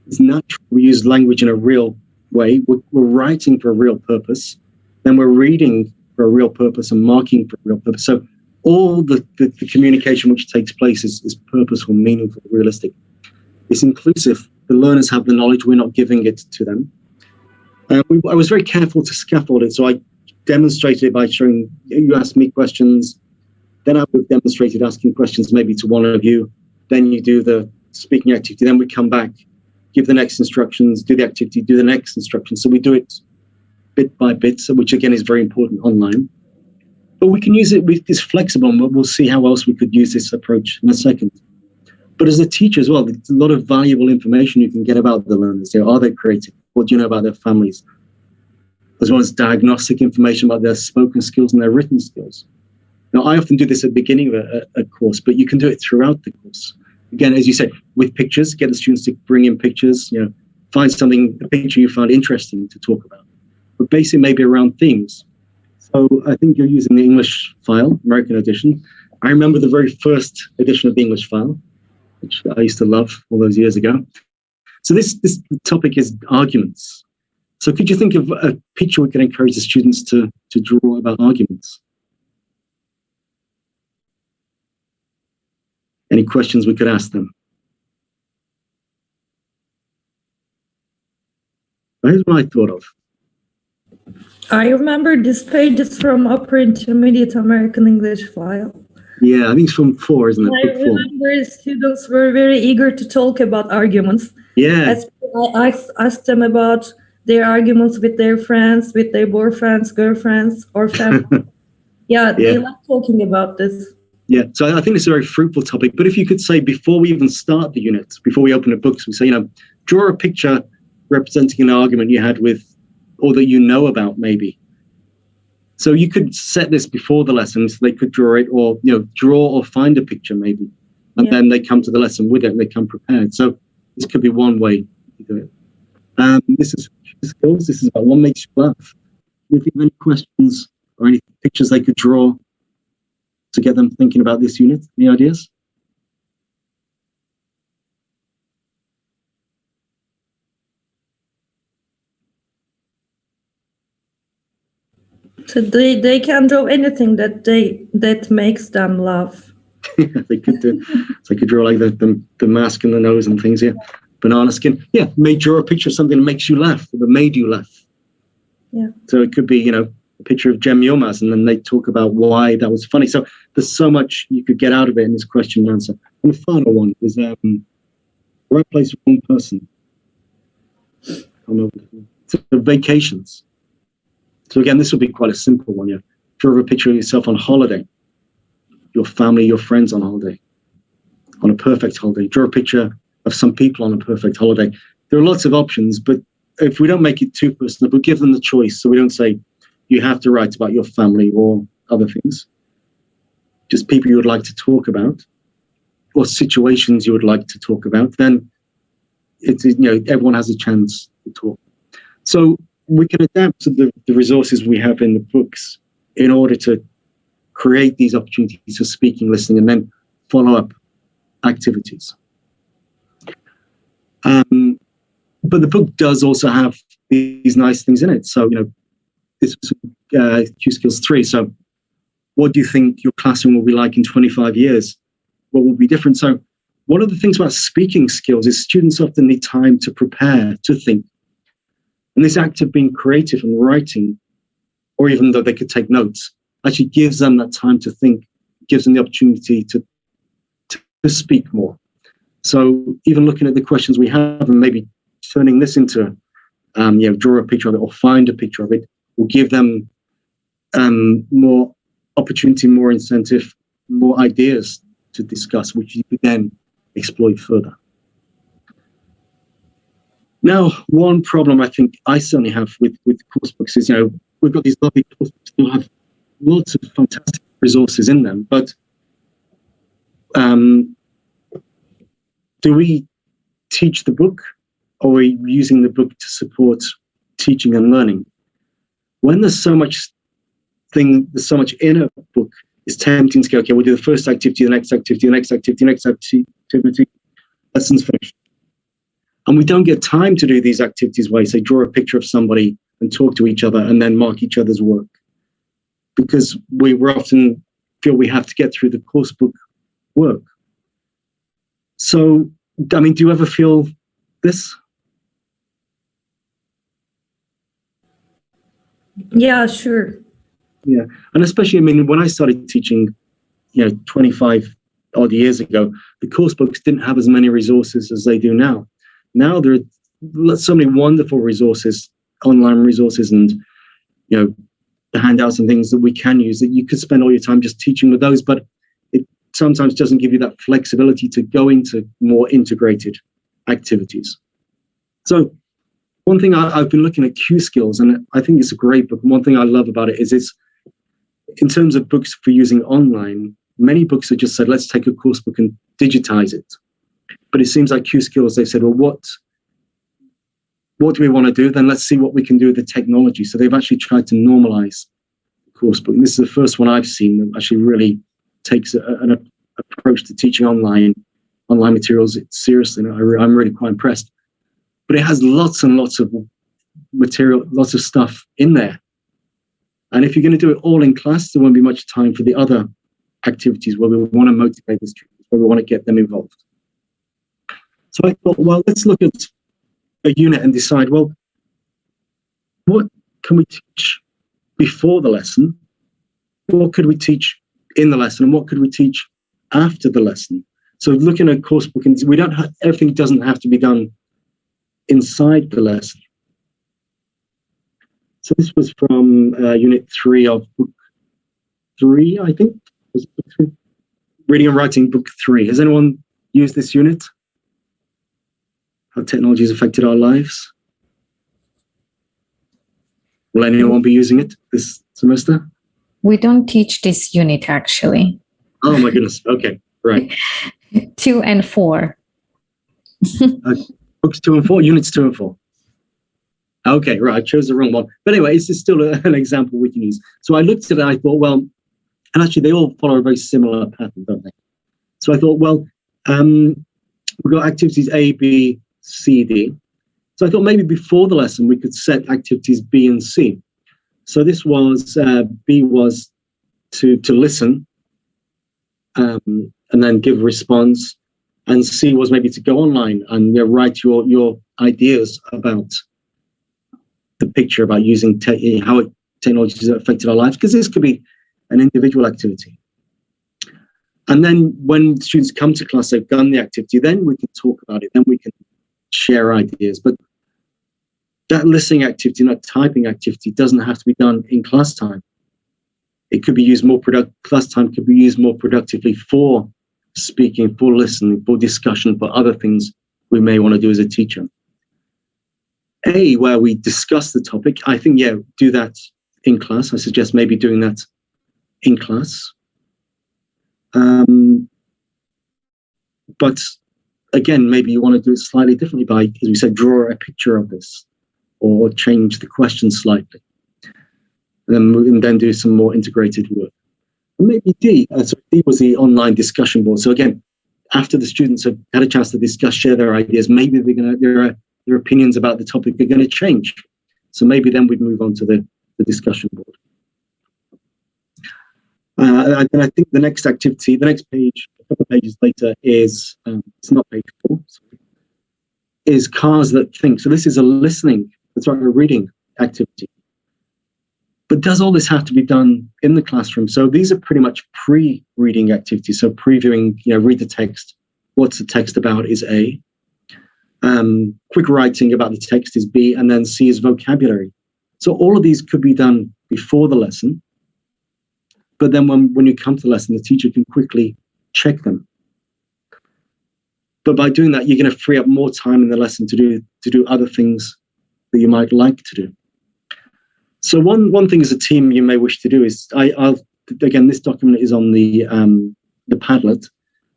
It's natural. We use language in a real way. We're writing for a real purpose. Then we're reading for a real purpose and marking for a real purpose. So all the communication which takes place is purposeful, meaningful, realistic. It's inclusive. The learners have the knowledge. We're not giving it to them. I was very careful to scaffold it. So I demonstrated it by showing, you asked me questions. Then I would have demonstrated asking questions maybe to one of you. Then you do the speaking activity. Then we come back, give the next instructions, do the activity, do the next instruction. So we do it bit by bit, which again is very important online. But we can use it, it's flexible, and we'll see how else we could use this approach in a second. But as a teacher as well, there's a lot of valuable information you can get about the learners. Are they creative? What do you know about their families? As well as diagnostic information about their spoken skills and their written skills. Now, I often do this at the beginning of a course, but you can do it throughout the course. Again, as you said, with pictures, get the students to bring in pictures, find a picture you find interesting to talk about. But basically maybe around themes. So I think you're using the English file, American edition. I remember the very first edition of the English file, which I used to love all those years ago. So this topic is arguments. So could you think of a picture we could encourage the students to draw about arguments? Any questions we could ask them? Here's what I thought of. I remember this page is from Upper Intermediate American English file. Yeah, I think it's from 4, isn't it? I remember students were very eager to talk about arguments. Yeah. I asked them about their arguments with their friends, with their boyfriends, girlfriends, or family. They like talking about this. Yeah, so I think it's a very fruitful topic. But if you could say, before we even start the unit, before we open the books, we say, draw a picture representing an argument you had with, or that you know about, maybe. So you could set this before the lesson, so they could draw it, or draw or find a picture maybe, and then they come to the lesson with it and they come prepared. So this could be one way to do it. This is skills. This is about what makes you laugh. Do you think of any questions or any pictures they could draw to get them thinking about this unit? Any ideas? So they can draw anything that makes them laugh. They could do. So they could draw like the mask and the nose and things. Yeah, banana skin. Yeah, may draw a picture of something that makes you laugh, or that made you laugh. Yeah. So it could be a picture of Cem Yılmaz, and then they talk about why that was funny. So there's so much you could get out of it in this question and answer. And the final one is right place, wrong person. So vacations. So again, this will be quite a simple one. Draw a picture of yourself on holiday, your family, your friends on holiday, on a perfect holiday. Draw a picture of some people on a perfect holiday. There are lots of options, but if we don't make it too personal, we give them the choice. So we don't say, you have to write about your family or other things. Just people you would like to talk about, or situations you would like to talk about. Then it's everyone has a chance to talk. So we can adapt to the resources we have in the books in order to create these opportunities for speaking, listening, and then follow-up activities. But the book does also have these nice things in it. So, this was Q Skills 3. So what do you think your classroom will be like in 25 years? What will be different? So one of the things about speaking skills is students often need time to prepare, to think. And this act of being creative and writing, or even though they could take notes, actually gives them that time to think, gives them the opportunity to speak more. So even looking at the questions we have and maybe turning this into, draw a picture of it or find a picture of it, will give them more opportunity, more incentive, more ideas to discuss, which you could then exploit further. Now, one problem I think I certainly have with course books is, we've got these lovely course books that have lots of fantastic resources in them, but do we teach the book or are we using the book to support teaching and learning? When there's so much in a book, it's tempting to go, okay, we'll do the first activity, the next activity, the next activity, the next activity, lesson's finished. And we don't get time to do these activities where you say, draw a picture of somebody and talk to each other and then mark each other's work. Because we often feel we have to get through the course book work. So, I mean, do you ever feel this? Yeah, sure. Yeah, and especially, I mean, when I started teaching, 25 odd years ago, the course books didn't have as many resources as they do now. Now there are so many wonderful resources, online resources, and the handouts and things that we can use that you could spend all your time just teaching with those, but it sometimes doesn't give you that flexibility to go into more integrated activities. So one thing I've been looking at Q Skills, and I think it's a great book. And one thing I love about it is it's, in terms of books for using online, many books have just said, let's take a course book and digitize it. But it seems like Q Skills, they've said, well, what do we want to do? Then let's see what we can do with the technology. So they've actually tried to normalize the course book. And this is the first one I've seen that actually really takes an approach to teaching online materials seriously. And I'm really quite impressed. But it has lots and lots of material, lots of stuff in there. And if you're going to do it all in class, there won't be much time for the other activities where we want to motivate the students, where we want to get them involved. So I thought, well, let's look at a unit and decide, well, what can we teach before the lesson? What could we teach in the lesson? And what could we teach after the lesson? So looking at course book, we don't have, everything doesn't have to be done inside the lesson. So this was from Unit 3 of Book 3, I think. Was it Book 3? Reading and Writing, Book 3. Has anyone used this unit? How technology has affected our lives? Will anyone be using it this semester? We don't teach this unit, actually. Oh my goodness. Okay, right. 2 and 4. Books 2 and 4, units 2 and 4. Okay, right, I chose the wrong one. But anyway, it's still an example we can use. So I looked at it and I thought, well, and actually they all follow a very similar pattern, don't they? So I thought, well, we've got activities A, B, C, D. So I thought maybe before the lesson we could set activities B and C. So this was, B was to listen and then give a response. And C was maybe to go online and write your ideas about the picture, about using how technology has affected our lives, because this could be an individual activity. And then when students come to class, they've done the activity, then we can talk about it, then we can share ideas. But that listening activity, that typing activity, doesn't have to be done in class time. It could be used more class time could be used more productively for speaking, for listening, for discussion, for other things we may want to do as a teacher. A, where we discuss the topic, I think, do that in class. I suggest maybe doing that in class. But again, maybe you want to do it slightly differently by, as we said, draw a picture of this or change the question slightly. And then do some more integrated work. And maybe D, so D was the online discussion board. So again, after the students have had a chance to discuss, share their ideas, maybe their opinions about the topic are going to change. So maybe then we'd move on to the discussion board. And I think the next activity, the next page, a couple of pages later, is, it's not page 4, sorry, is Cars That Think. So this is a listening, that's right, a reading activity. But does all this have to be done in the classroom? So these are pretty much pre-reading activities. So previewing, read the text. What's the text about is A. Quick writing about the text is B. And then C is vocabulary. So all of these could be done before the lesson. But then when you come to the lesson, the teacher can quickly check them. But by doing that, you're going to free up more time in the lesson to do other things that you might like to do. So one thing as a team you may wish to do is, again, this document is on the Padlet.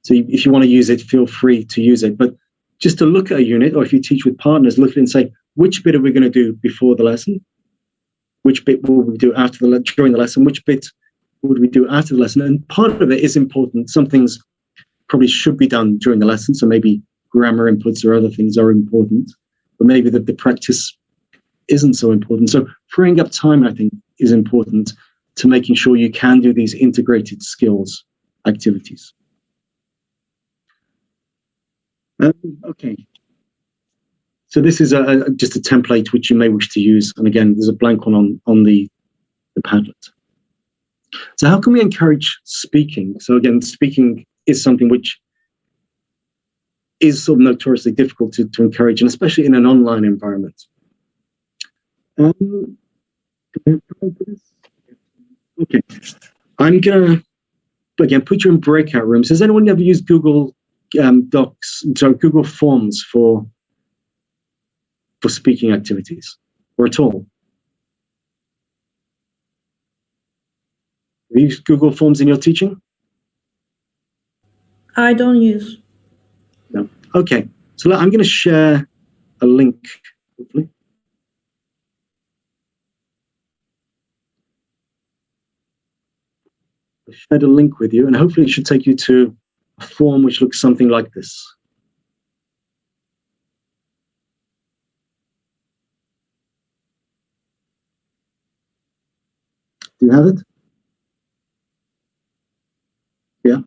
So if you want to use it, feel free to use it. But just to look at a unit, or if you teach with partners, look at it and say, which bit are we going to do before the lesson? Which bit will we do during the lesson? Which bit would we do after the lesson? And part of it is important. Some things probably should be done during the lesson. So maybe grammar inputs or other things are important, but maybe the practice isn't so important. So freeing up time, I think, is important to making sure you can do these integrated skills activities. Okay. So this is just a template which you may wish to use. And again, there's a blank one on the Padlet. So how can we encourage speaking? So again, speaking is something which is sort of notoriously difficult to encourage, and especially in an online environment. Okay, I'm gonna again put you in breakout rooms. Has anyone ever used Google Docs, so Google Forms for speaking activities, or at all? Have you used Google Forms in your teaching? I don't use. No. Okay, so I'm going to share a link, hopefully. I shared a link with you, and hopefully it should take you to a form which looks something like this. Do you have it? Yeah.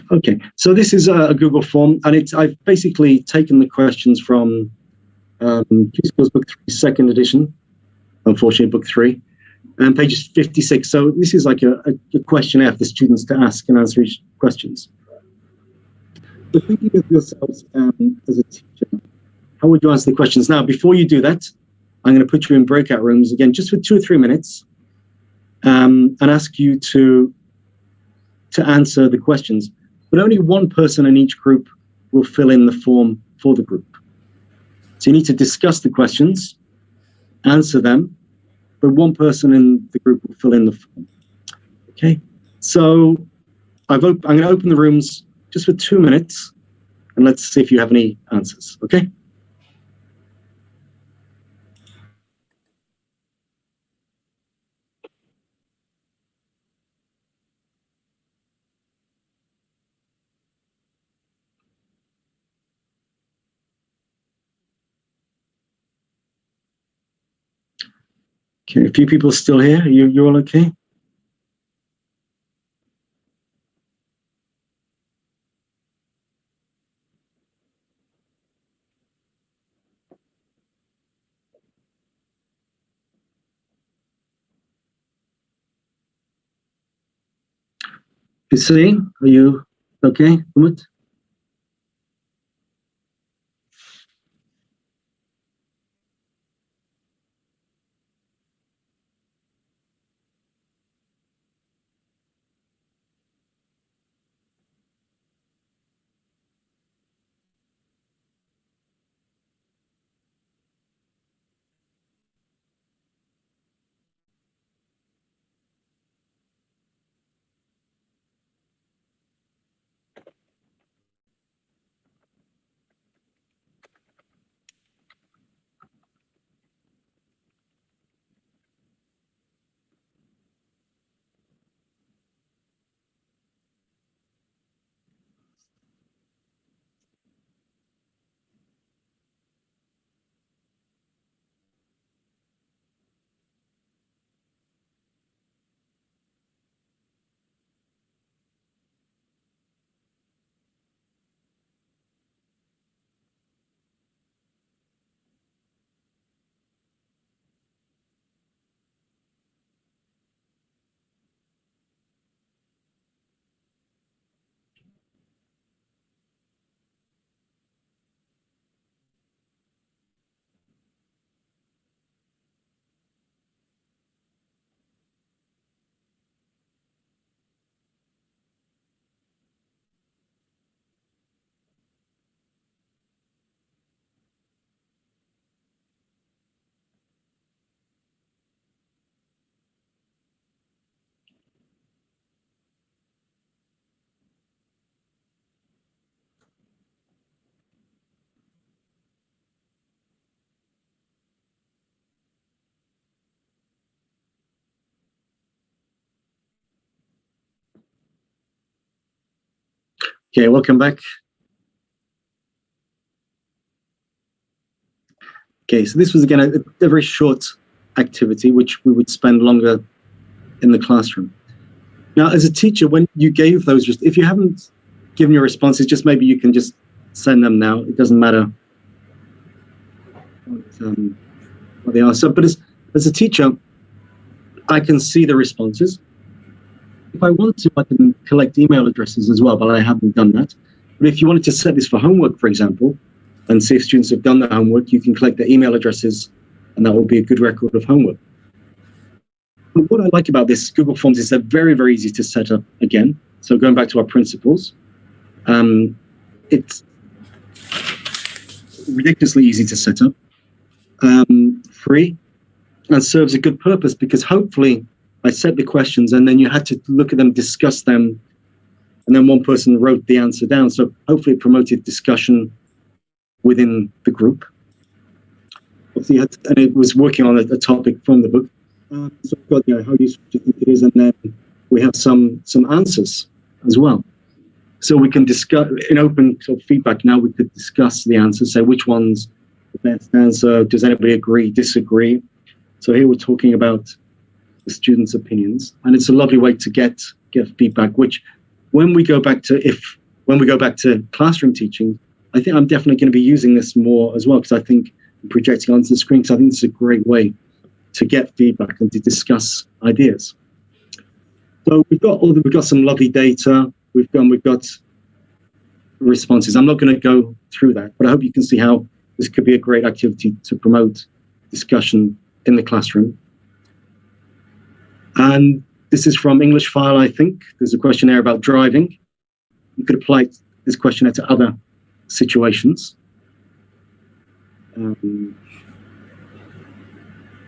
Okay. So this is a Google form, and I've basically taken the questions from Key Skills Book 3, second edition, unfortunately book 3, and pages 56. So this is like a questionnaire for the students to ask and answer each questions. But thinking of yourselves as a teacher, how would you answer the questions? Now, before you do that, I'm going to put you in breakout rooms again, just for 2 or 3 minutes. And ask you to answer the questions, but only one person in each group will fill in the form for the group. So you need to discuss the questions, answer them, but one person in the group will fill in the form. Okay, so I'm going to open the rooms just for 2 minutes, and let's see if you have any answers. Okay. Okay, a few people still here. You all okay? Hussein, are you okay? Umut? Okay, welcome back. Okay, so this was again a very short activity which we would spend longer in the classroom. Now, as a teacher, when you gave those, if you haven't given your responses, just maybe you can just send them now. It doesn't matter what they are. So, but as a teacher, I can see the responses. If I want to, I can collect email addresses as well, but I haven't done that. But if you wanted to set this for homework, for example, and see if students have done their homework, you can collect their email addresses, and that will be a good record of homework. But what I like about this Google Forms is they're very, very easy to set up again. So going back to our principles, it's ridiculously easy to set up, free, and serves a good purpose because hopefully I set the questions and then you had to look at them, discuss them, and then one person wrote the answer down. So hopefully it promoted discussion within the group. And it was working on a topic from the book. So we've got, how useful do you think it is? And then we have some answers as well. So we can discuss, in open sort of feedback now, we could discuss the answers, say which one's the best answer, does anybody agree, disagree? So here we're talking about the students' opinions, and it's a lovely way to get feedback, which when we go back to classroom teaching, I think I'm definitely going to be using this more as well, because I think projecting onto the screen, because I think it's a great way to get feedback and to discuss ideas. So we've got some lovely data. We've got responses. I'm not going to go through that, but I hope you can see how this could be a great activity to promote discussion in the classroom. And this is from English File, I think. There's a questionnaire about driving. You could apply this questionnaire to other situations. But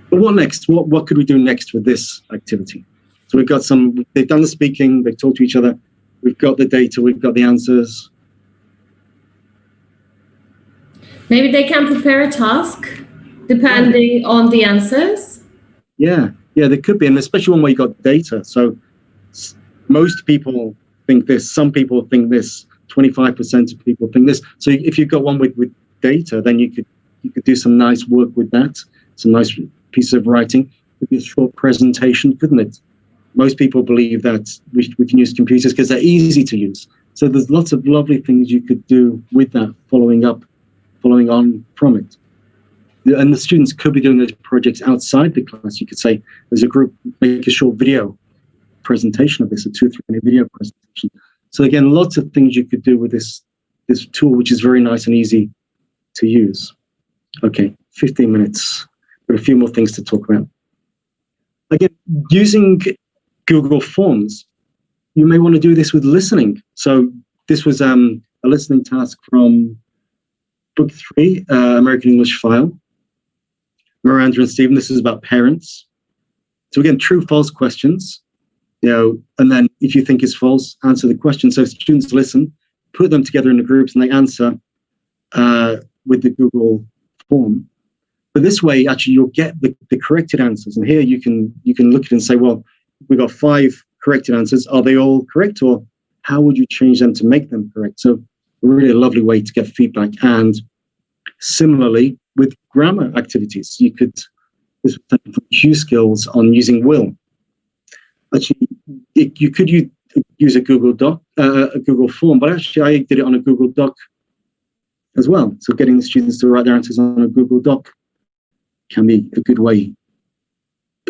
what next? What could we do next with this activity? So they've done the speaking, they've talked to each other, we've got the data, we've got the answers. Maybe they can prepare a task depending on the answers. Yeah, there could be, and especially one where you got data. So most people think this, some people think this, 25% of people think this. So if you've got one with data, then you could do some nice work with that, some nice piece of writing. It could be a short presentation, couldn't it? Most people believe that we can use computers because they're easy to use. So there's lots of lovely things you could do with that, following on from it. And the students could be doing those projects outside the class. You could say, as a group, make a short video presentation of this, a 2 or 3 minute video presentation. So again, lots of things you could do with this tool, which is very nice and easy to use. Okay, 15 minutes. Got a few more things to talk about. Again, using Google Forms, you may want to do this with listening. So this was a listening task from Book 3, American English File. Miranda and Stephen, this is about parents. So again, true, false questions, and then if you think it's false, answer the question. So students listen, put them together in the groups, and they answer with the Google form. But this way, actually, you'll get the corrected answers. And here you can look at it and say, well, we've got 5 corrected answers. Are they all correct, or how would you change them to make them correct? So really a lovely way to get feedback. And similarly, with grammar activities, this was for Q skills on using will. Actually, you could use a Google Doc, a Google form, but actually I did it on a Google Doc as well. So getting the students to write their answers on a Google Doc can be a good way,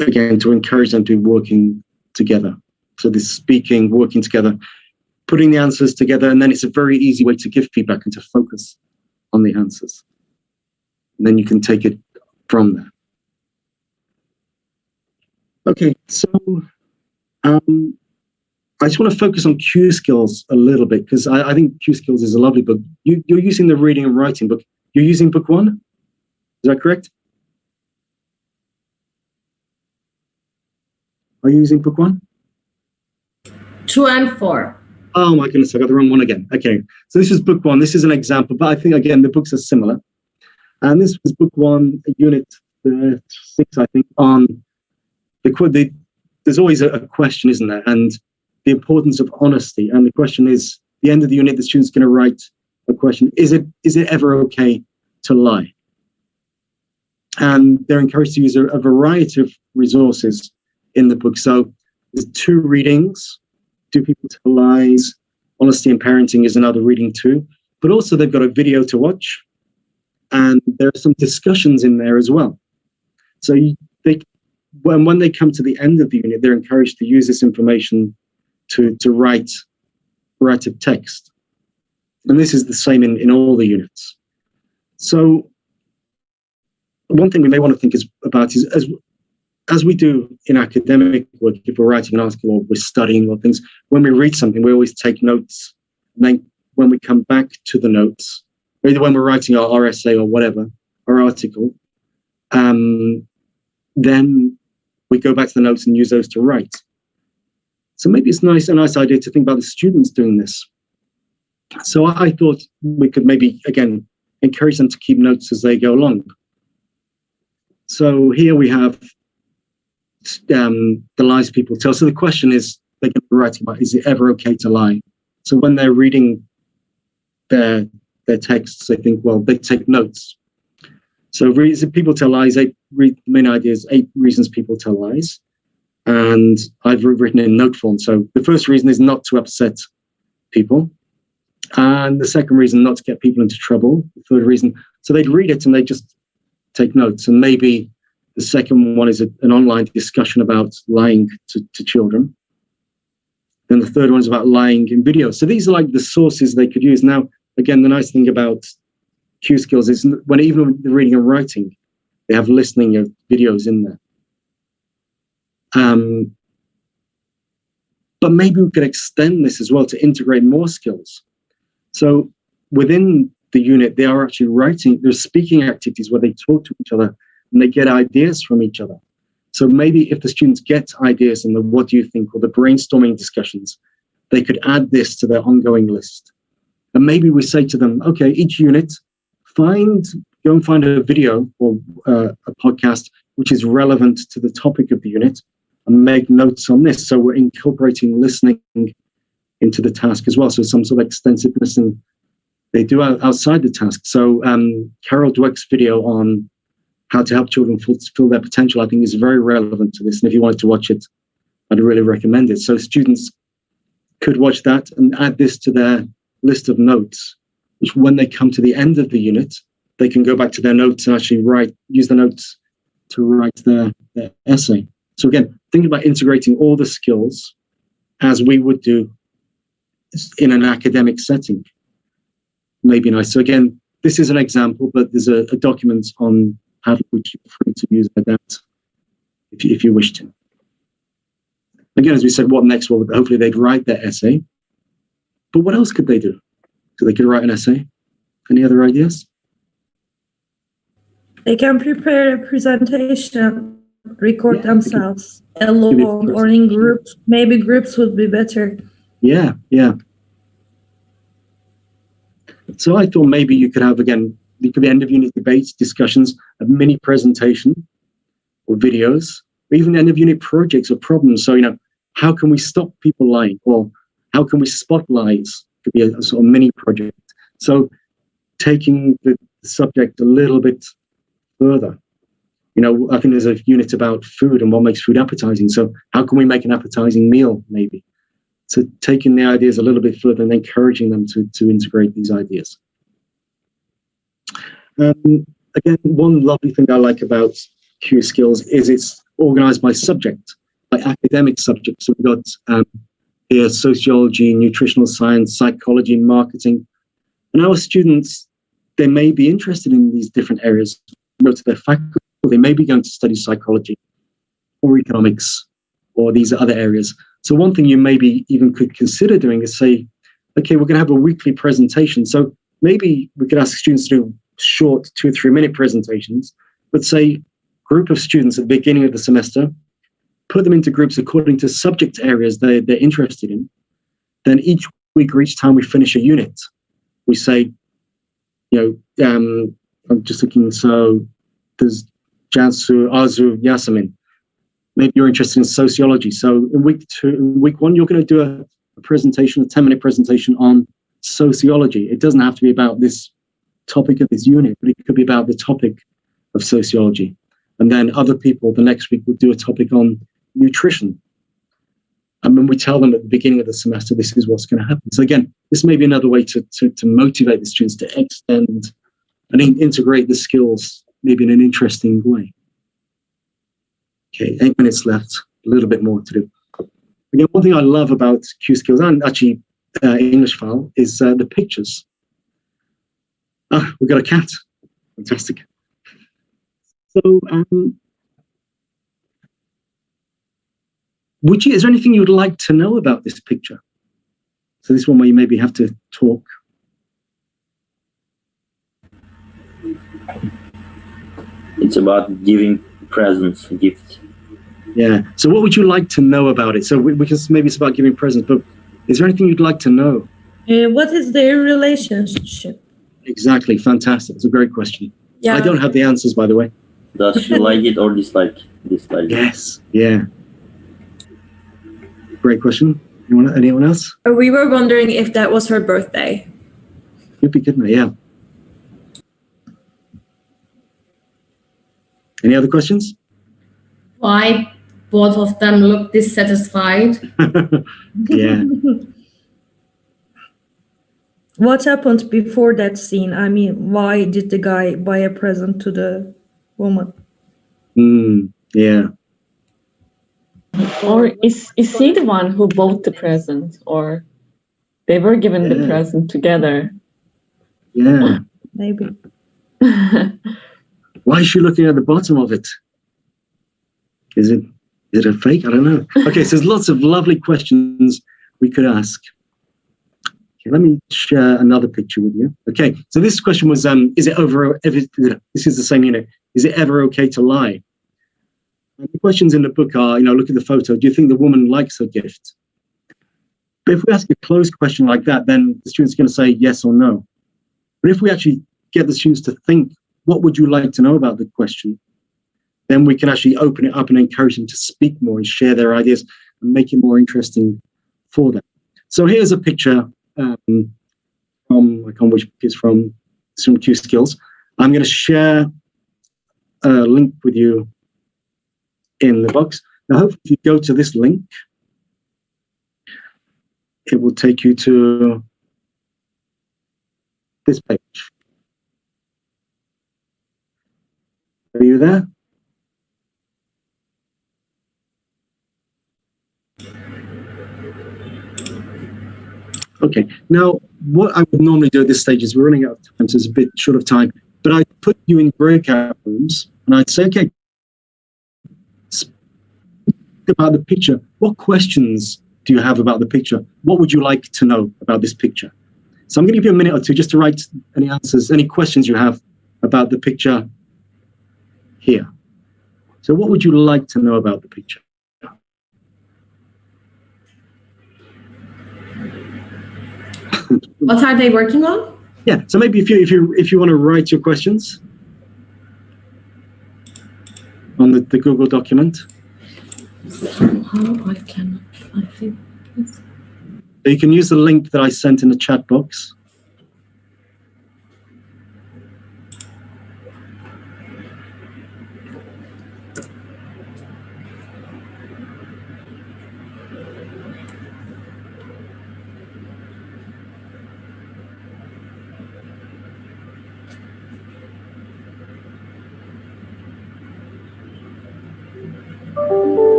again, to encourage them to be working together. So this speaking, working together, putting the answers together, and then it's a very easy way to give feedback and to focus on the answers. And then you can take it from there. Okay, so I just want to focus on Q skills a little bit, because I think Q skills is a lovely book. You're using the reading and writing book. You're using book 1? Is that correct? Are you using book 1? 2 and 4. Oh my goodness, I got the wrong one again. Okay, so this is book 1. This is an example, but I think, again, the books are similar. And this was book 1, unit 6, I think, on there's always a question, isn't there? And the importance of honesty. And the question is, the end of the unit, the student's going to write a question. Is it ever okay to lie? And they're encouraged to use a variety of resources in the book. So there's 2 readings, Do People Tell Lies? Honesty and Parenting is another reading too. But also they've got a video to watch, and there are some discussions in there as well. So when they come to the end of the unit, they're encouraged to use this information to write a text. And this is the same in all the units. So one thing we may want to think about is as we do in academic work, if we're writing an article or we're studying or things, when we read something, we always take notes. And then when we come back to the notes, either when we're writing our essay or whatever, our article, then we go back to the notes and use those to write. So maybe it's a nice idea to think about the students doing this. So I thought we could maybe, again, encourage them to keep notes as they go along. So here we have the lies people tell. So the question is, they're going to be writing about, is it ever okay to lie? So when they're reading their texts, they think, well, they take notes. So people tell lies, the main idea is 8 reasons people tell lies. And I've written in note form. So the first reason is not to upset people. And the second reason, not to get people into trouble. The third reason, so they'd read it and they just take notes. And maybe the second one is an online discussion about lying to children. Then the third one is about lying in videos. So these are like the sources they could use. Now, again, the nice thing about Q skills is even when they're reading and writing, they have listening of videos in there. But maybe we could extend this as well to integrate more skills. So within the unit, they are actually writing, there's speaking activities where they talk to each other and they get ideas from each other. So maybe if the students get ideas in the what do you think or the brainstorming discussions, they could add this to their ongoing list. And maybe we say to them, okay, each unit, go and find a video or a podcast which is relevant to the topic of the unit and make notes on this. So we're incorporating listening into the task as well. So some sort of extensive listening they do outside the task. So Carol Dweck's video on how to help children fulfill their potential, I think is very relevant to this. And if you wanted to watch it, I'd really recommend it. So students could watch that and add this to their list of notes, which when they come to the end of the unit, they can go back to their notes and actually use the notes to write their essay. So again, think about integrating all the skills as we would do in an academic setting. Maybe nice. So again, this is an example, but there's a document on Padlet which you're free to use and adapt if you wish to. Again, as we said, what next? Well, hopefully they'd write their essay. But what else could they do? So they could write an essay. Any other ideas? They can prepare a presentation, record themselves alone or in groups. Maybe groups would be better. Yeah. So I thought maybe you could have, again, for the end of unit debates, discussions, a mini presentation or videos, or even end of unit projects or problems. So, how can we stop people lying? Or how can we spot lies? Could be a sort of mini project. So taking the subject a little bit further. I think there's a unit about food and what makes food appetizing. So how can we make an appetizing meal, maybe? So taking the ideas a little bit further and encouraging them to integrate these ideas. Again, one lovely thing I like about Q Skills is it's organized by subject, by academic subjects. So we've got here sociology, nutritional science, psychology, marketing. And our students, they may be interested in these different areas. Go to their faculty, they may be going to study psychology or economics or these other areas. So one thing you maybe even could consider doing is say, okay, we're going to have a weekly presentation. So maybe we could ask students to do short 2 or 3 minute presentations, but say group of students at the beginning of the semester, put them into groups according to subject areas they're interested in. Then each week or each time we finish a unit, we say, I'm just looking, so there's Jansu, Arzu, Yasemin. Maybe you're interested in sociology. So in week 1, you're going to do a presentation, a 10-minute presentation on sociology. It doesn't have to be about this topic of this unit, but it could be about the topic of sociology. And then other people the next week will do a topic on nutrition. And when we tell them at the beginning of the semester, this is what's going to happen. So again, this may be another way to motivate the students to extend and integrate the skills maybe in an interesting way. Okay, 8 minutes left, a little bit more to do. Again, one thing I love about Q Skills and actually English File is the pictures. Ah, we've got a cat. Fantastic. So, is there anything you would like to know about this picture? So this one where you maybe have to talk. It's about giving presents, gifts. Yeah. So what would you like to know about it? So we can, maybe it's about giving presents, but is there anything you'd like to know? What is their relationship? Exactly. Fantastic. It's a great question. Yeah. I don't have the answers, by the way. Does she like it or dislike it? Yes. Yeah. Great question. Anyone else? We were wondering if that was her birthday. Could be, couldn't it? Yeah. Any other questions? Why both of them look dissatisfied? Yeah. What happened before that scene? I mean, why did the guy buy a present to the woman? Yeah. Or is he the one who bought the present, or they were given the present together? Yeah. Maybe. Why is she looking at the bottom of it? Is it a fake? I don't know. Okay, so there's lots of lovely questions we could ask. Okay, let me share another picture with you. Okay, so this question was, this is the same unit. Is it ever okay to lie? And the questions in the book are, look at the photo. Do you think the woman likes her gift? But if we ask a closed question like that, then the student's going to say yes or no. But if we actually get the students to think, what would you like to know about the question? Then we can actually open it up and encourage them to speak more and share their ideas and make it more interesting for them. So here's a picture from, I can't which it's from Q Skills. I'm going to share a link with you in the box. Now, hopefully, if you go to this link, it will take you to this page. Are you there? Okay, now what I would normally do at this stage is we're running out of time, so it's a bit short of time, but I'd put you in breakout rooms and I'd say, okay, speak about the picture. What questions do you have about the picture? What would you like to know about this picture? So I'm going to give you a minute or two just to write any answers, any questions you have about the picture here. So what would you like to know about the picture? What are they working on? Yeah, so maybe if you want to write your questions on the Google document. Somehow I cannot. I think. So you can use the link that I sent in the chat box.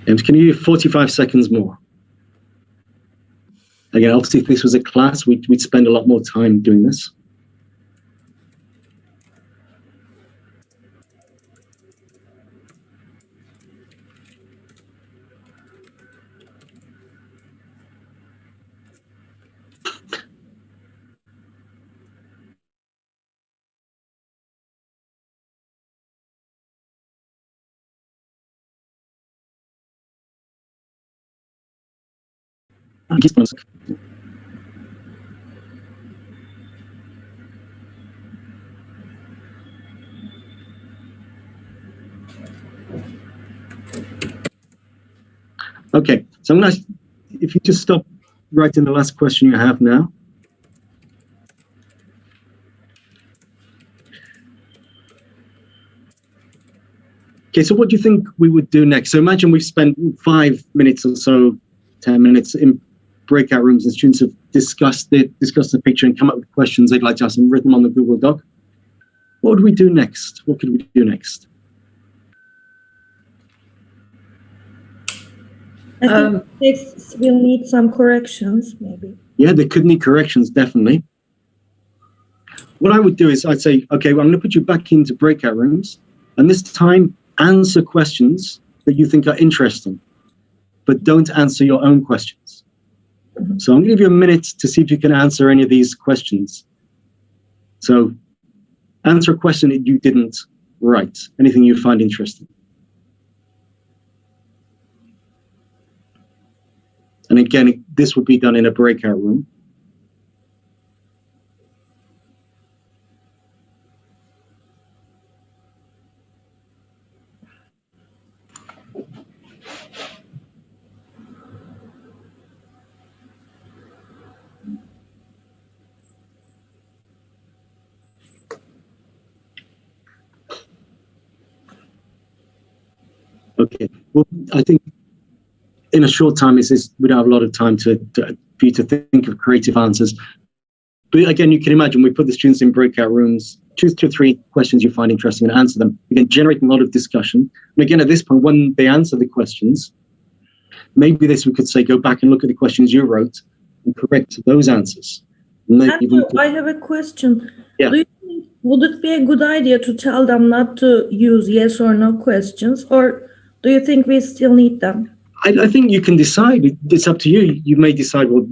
James, can you give 45 seconds more? Again, obviously, if this was a class, we'd spend a lot more time doing this. Okay, so I'm going to if you just stop writing the last question you have now. Okay, so what do you think we would do next? So imagine we've spent 5 minutes or so, 10 minutes in breakout rooms, and students have discussed the picture and come up with questions they'd like to ask and written on the Google Doc. What would we do next? What could we do next? I think this will need some corrections, maybe. Yeah, they could need corrections, definitely. What I would do is I'd say, okay, well, I'm going to put you back into breakout rooms, and this time answer questions that you think are interesting, but don't answer your own questions. So I'm going to give you a minute to see if you can answer any of these questions. So answer a question that you didn't write, anything you find interesting. And again, this will be done in a breakout room. Okay, well, I think in a short time, we don't have a lot of time for you to think of creative answers. But again, you can imagine we put the students in breakout rooms, choose 2 or 3 questions you find interesting and answer them. Again, generating a lot of discussion. And again, at this point, when they answer the questions, maybe we could say, go back and look at the questions you wrote and correct those answers. I have a question. Yeah. Do you think, would it be a good idea to tell them not to use yes or no questions, or do you think we still need them? I think you can decide. It's up to you. You may decide, well,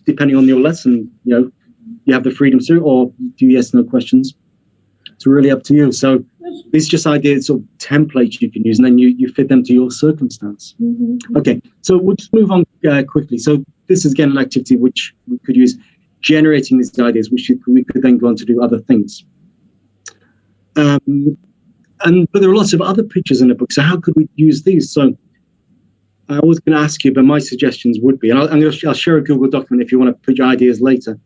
depending on your lesson, you have the freedom to, or do yes, no questions. It's really up to you. So these are just ideas or templates you can use, and then you fit them to your circumstance. Mm-hmm. Okay, so we'll just move on quickly. So this is again an activity which we could use, generating these ideas, which we could then go on to do other things. But there are lots of other pictures in the book. So how could we use these? So I was going to ask you, but my suggestions would be, and I'll share a Google document if you want to put your ideas later.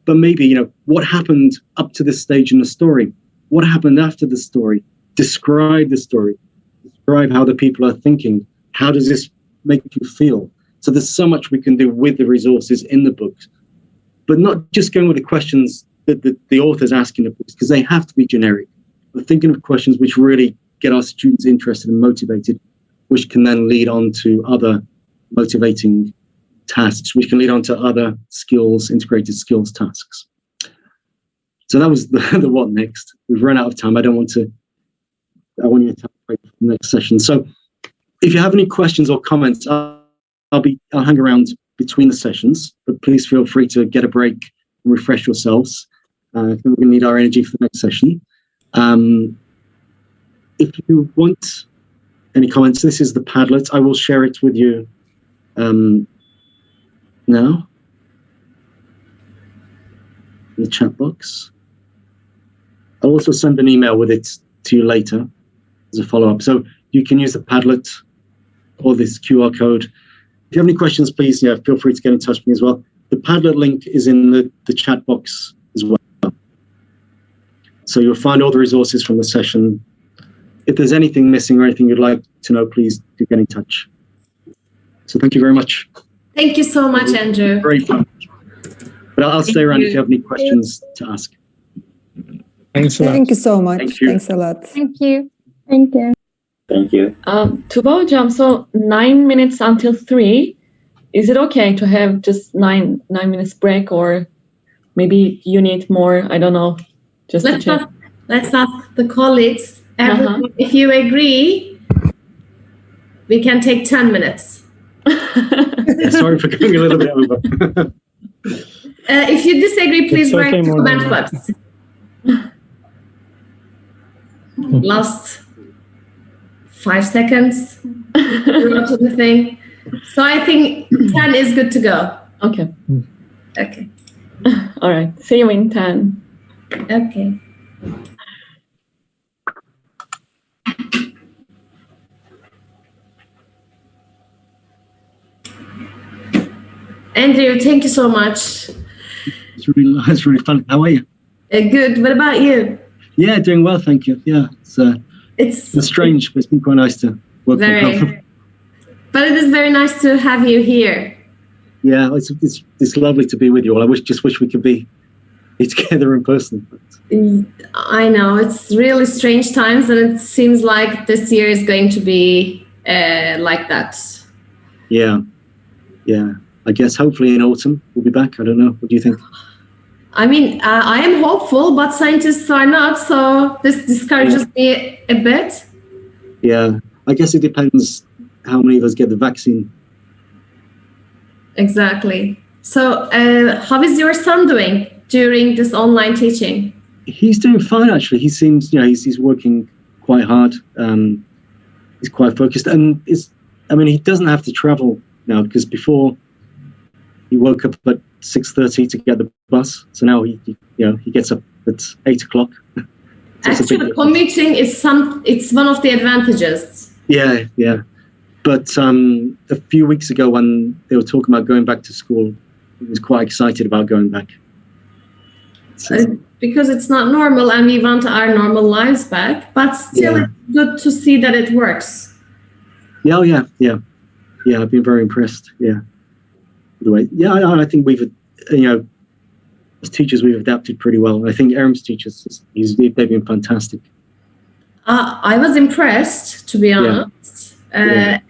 But maybe, what happened up to this stage in the story? What happened after the story? Describe the story. Describe how the people are thinking. How does this make you feel? So there's so much we can do with the resources in the book, but not just going with the questions that the author's asking the books, because they have to be generic. But thinking of questions which really get our students interested and motivated, which can then lead on to other motivating tasks, which can lead on to other skills, integrated skills tasks. So that was the what next. We've run out of time. I want you to take a break for the next session. So if you have any questions or comments, I'll hang around between the sessions, but please feel free to get a break and refresh yourselves. I think we're going to need our energy for the next session. If you want any comments, this is the Padlet. I will share it with you now in the chat box. I'll also send an email with it to you later as a follow-up. So you can use the Padlet or this QR code. If you have any questions, please feel free to get in touch with me as well. The Padlet link is in the chat box as well. So you'll find all the resources from the session. If there's anything missing or anything you'd like to know, please do get in touch. So thank you very much. Thank you so much, Andrew. Great fun. But I'll stay around if you have any questions to ask. Thanks a lot. Thank you so much. Thank you. Thanks a lot. Thank you. Thank you. Thank you. Tuba hocam, so 9 minutes until 3. Is it okay to have just 9 minutes break, or maybe you need more? I don't know. Just Let's ask the colleagues. Everyone, if you agree, we can take 10 minutes. Sorry for going a little bit over. If you disagree, please write in the comment box. Last 5 seconds. Go to the thing. So I think 10 is good to go. Okay. Okay. All right. See you in 10. Okay. Andrew, thank you so much. It's really fun. How are you? Good. What about you? Yeah, doing well, thank you. Yeah, it's strange, but it's been quite nice to work from home. But it is very nice to have you here. Yeah, it's lovely to be with you all. I just wish we could be together in person. I know, it's really strange times, and it seems like this year is going to be like that. Yeah. I guess hopefully in autumn we'll be back. I don't know. What do you think? I mean, I am hopeful, but scientists are not, so this discourages me a bit. Yeah, I guess it depends how many of us get the vaccine. Exactly. So how is your son doing during this online teaching? He's doing fine, actually. He seems, he's working quite hard. He's quite focused, and he doesn't have to travel now, because before he woke up at 6:30 to get the bus. So now he gets up at 8 o'clock. Actually, commuting is it's one of the advantages. Yeah. But a few weeks ago, when they were talking about going back to school, he was quite excited about going back. Because it's not normal, and we want our normal lives back. But still, it's good to see that it works. Yeah. I've been very impressed. Yeah. The way, I think we've, as teachers, we've adapted pretty well. I think Erem's teachers, they've been fantastic. I was impressed, to be honest. Around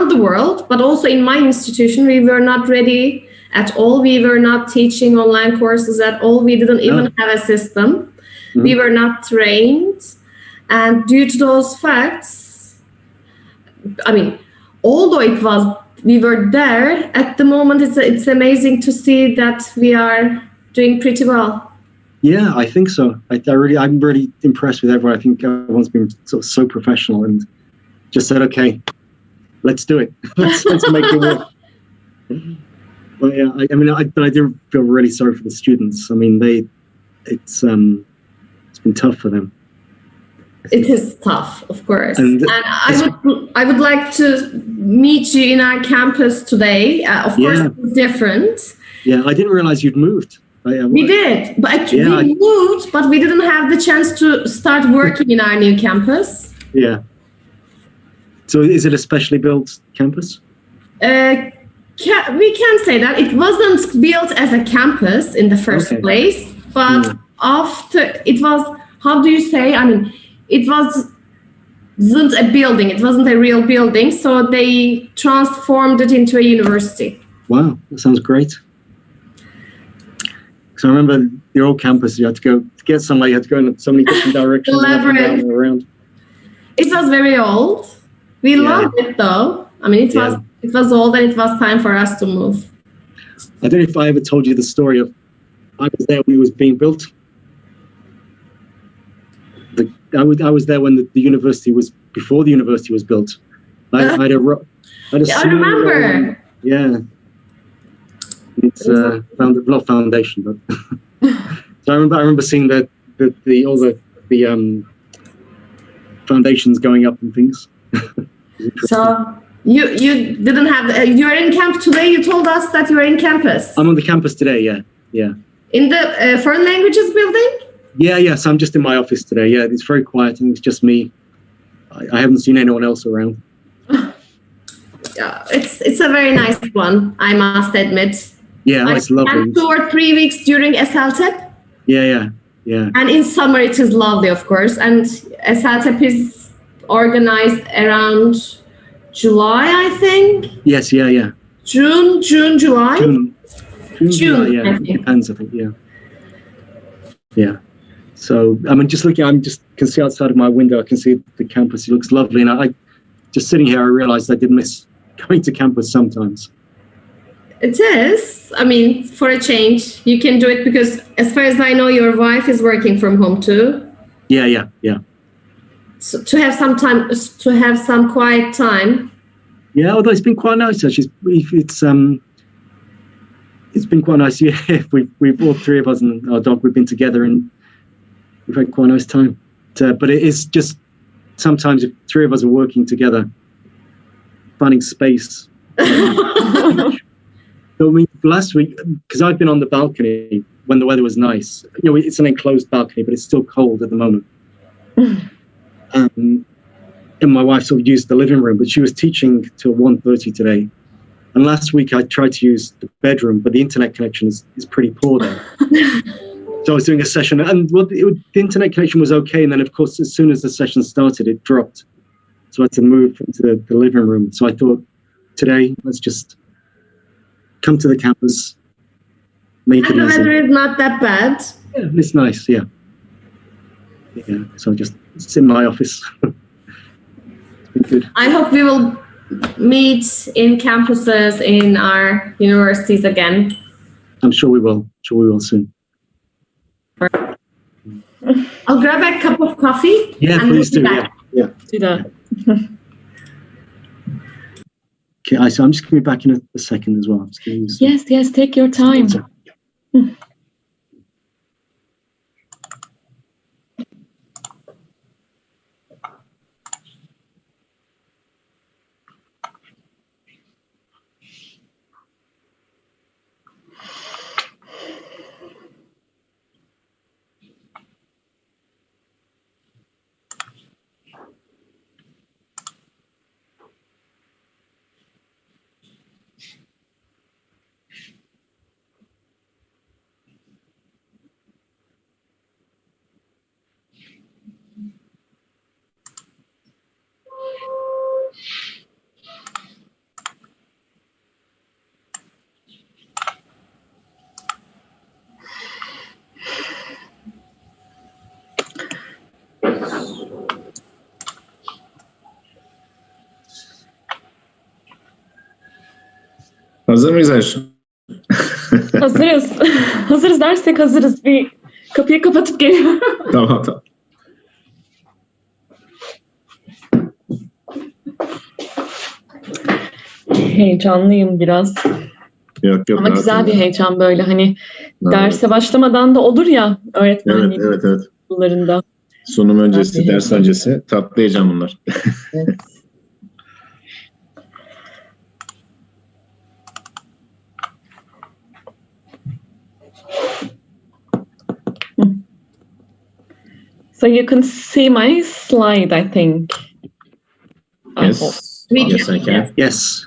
the world, but also in my institution, we were not ready at all. We were not teaching online courses at all. We didn't even have a system. Mm-hmm. We were not trained. And due to those facts, although we were there at the moment, it's amazing to see that we are doing pretty well. Yeah, I think so. I'm really impressed with everyone. I think everyone's been so professional and just said, okay, let's do it. let's make it work. But yeah, I do feel really sorry for the students. It's been tough for them. It is tough, of course. And I would like to meet you in our campus today. Of course, it's different. Yeah, I didn't realize you'd moved. We did, but we moved, but we didn't have the chance to start working in our new campus. Yeah. So is it a specially built campus? We can say that. It wasn't built as a campus in the first place, but after it was, how do you say? It wasn't a building. It wasn't a real building. So they transformed it into a university. Wow, that sounds great. So I remember the old campus, you had to go to get somewhere, you had to go in so many different directions. Labyrinth. Around. It was very old. We loved it though. It was old, and it was time for us to move. I don't know if I ever told you the story of, I was there when it was being built. I was there when the university was, before the university was built. I remember. Yeah. It's not foundation, but so I remember seeing all the foundations going up and things. So you didn't have you are in camp today. You told us that you are in campus. I'm on the campus today. Yeah. In the foreign languages building. Yeah. So I'm just in my office today. Yeah, it's very quiet and it's just me. I haven't seen anyone else around. Yeah, it's a very nice one, I must admit. Yeah, it's lovely. 2 or 3 weeks during SLTEP. Yeah. And in summer it is lovely, of course. And SLTEP is organized around July, I think. Yes, yeah. June, July. June, July, yeah. I think. It depends, I think. Yeah. So just looking. Can see outside of my window. I can see the campus. It looks lovely, and I just sitting here. I realized I did miss going to campus sometimes. It is. For a change, you can do it because, as far as I know, your wife is working from home too. Yeah. So to have some time, to have some quiet time. Yeah, although it's been quite nice. Actually, it's been quite nice. Yeah, we've all 3 of us and our dog. We've been together and we've had quite a nice time. But it is just sometimes if 3 of us are working together, finding space So last week, because I've been on the balcony when the weather was nice. It's an enclosed balcony, but it's still cold at the moment. And my wife sort of used the living room, but she was teaching till 1:30 today. And last week I tried to use the bedroom, but the internet connection is pretty poor there. So I was doing a session, and the internet connection was okay. And then, of course, as soon as the session started, it dropped. So I had to move into the living room. So I thought, today, let's just come to the campus, make it And the easy. weather is not that bad. Yeah, it's nice, yeah. Yeah, so it's in my office. It's been good. I hope we will meet in campuses in our universities again. I'm sure we will. Soon. I'll grab a cup of coffee. Yeah, and please we'll do. be back. Yeah. Do that. Okay, so I'm just coming back in a second as well. I'm just gonna use Yes, take your time. Hazır mıyız Ayşe? Hazırız. Hazırız dersek hazırız. Bir kapıyı kapatıp geliyorum. Tamam. Heyecanlıyım biraz. Yok. Ama güzel bir heyecan böyle hani Evet. derse başlamadan da olur ya öğretmenlik Evet. yıllarında. Sunum öncesi, ders öncesi. Tatlı heyecan bunlar. Evet. So you can see my slide, I think. Yes. Yes, I can. Yes.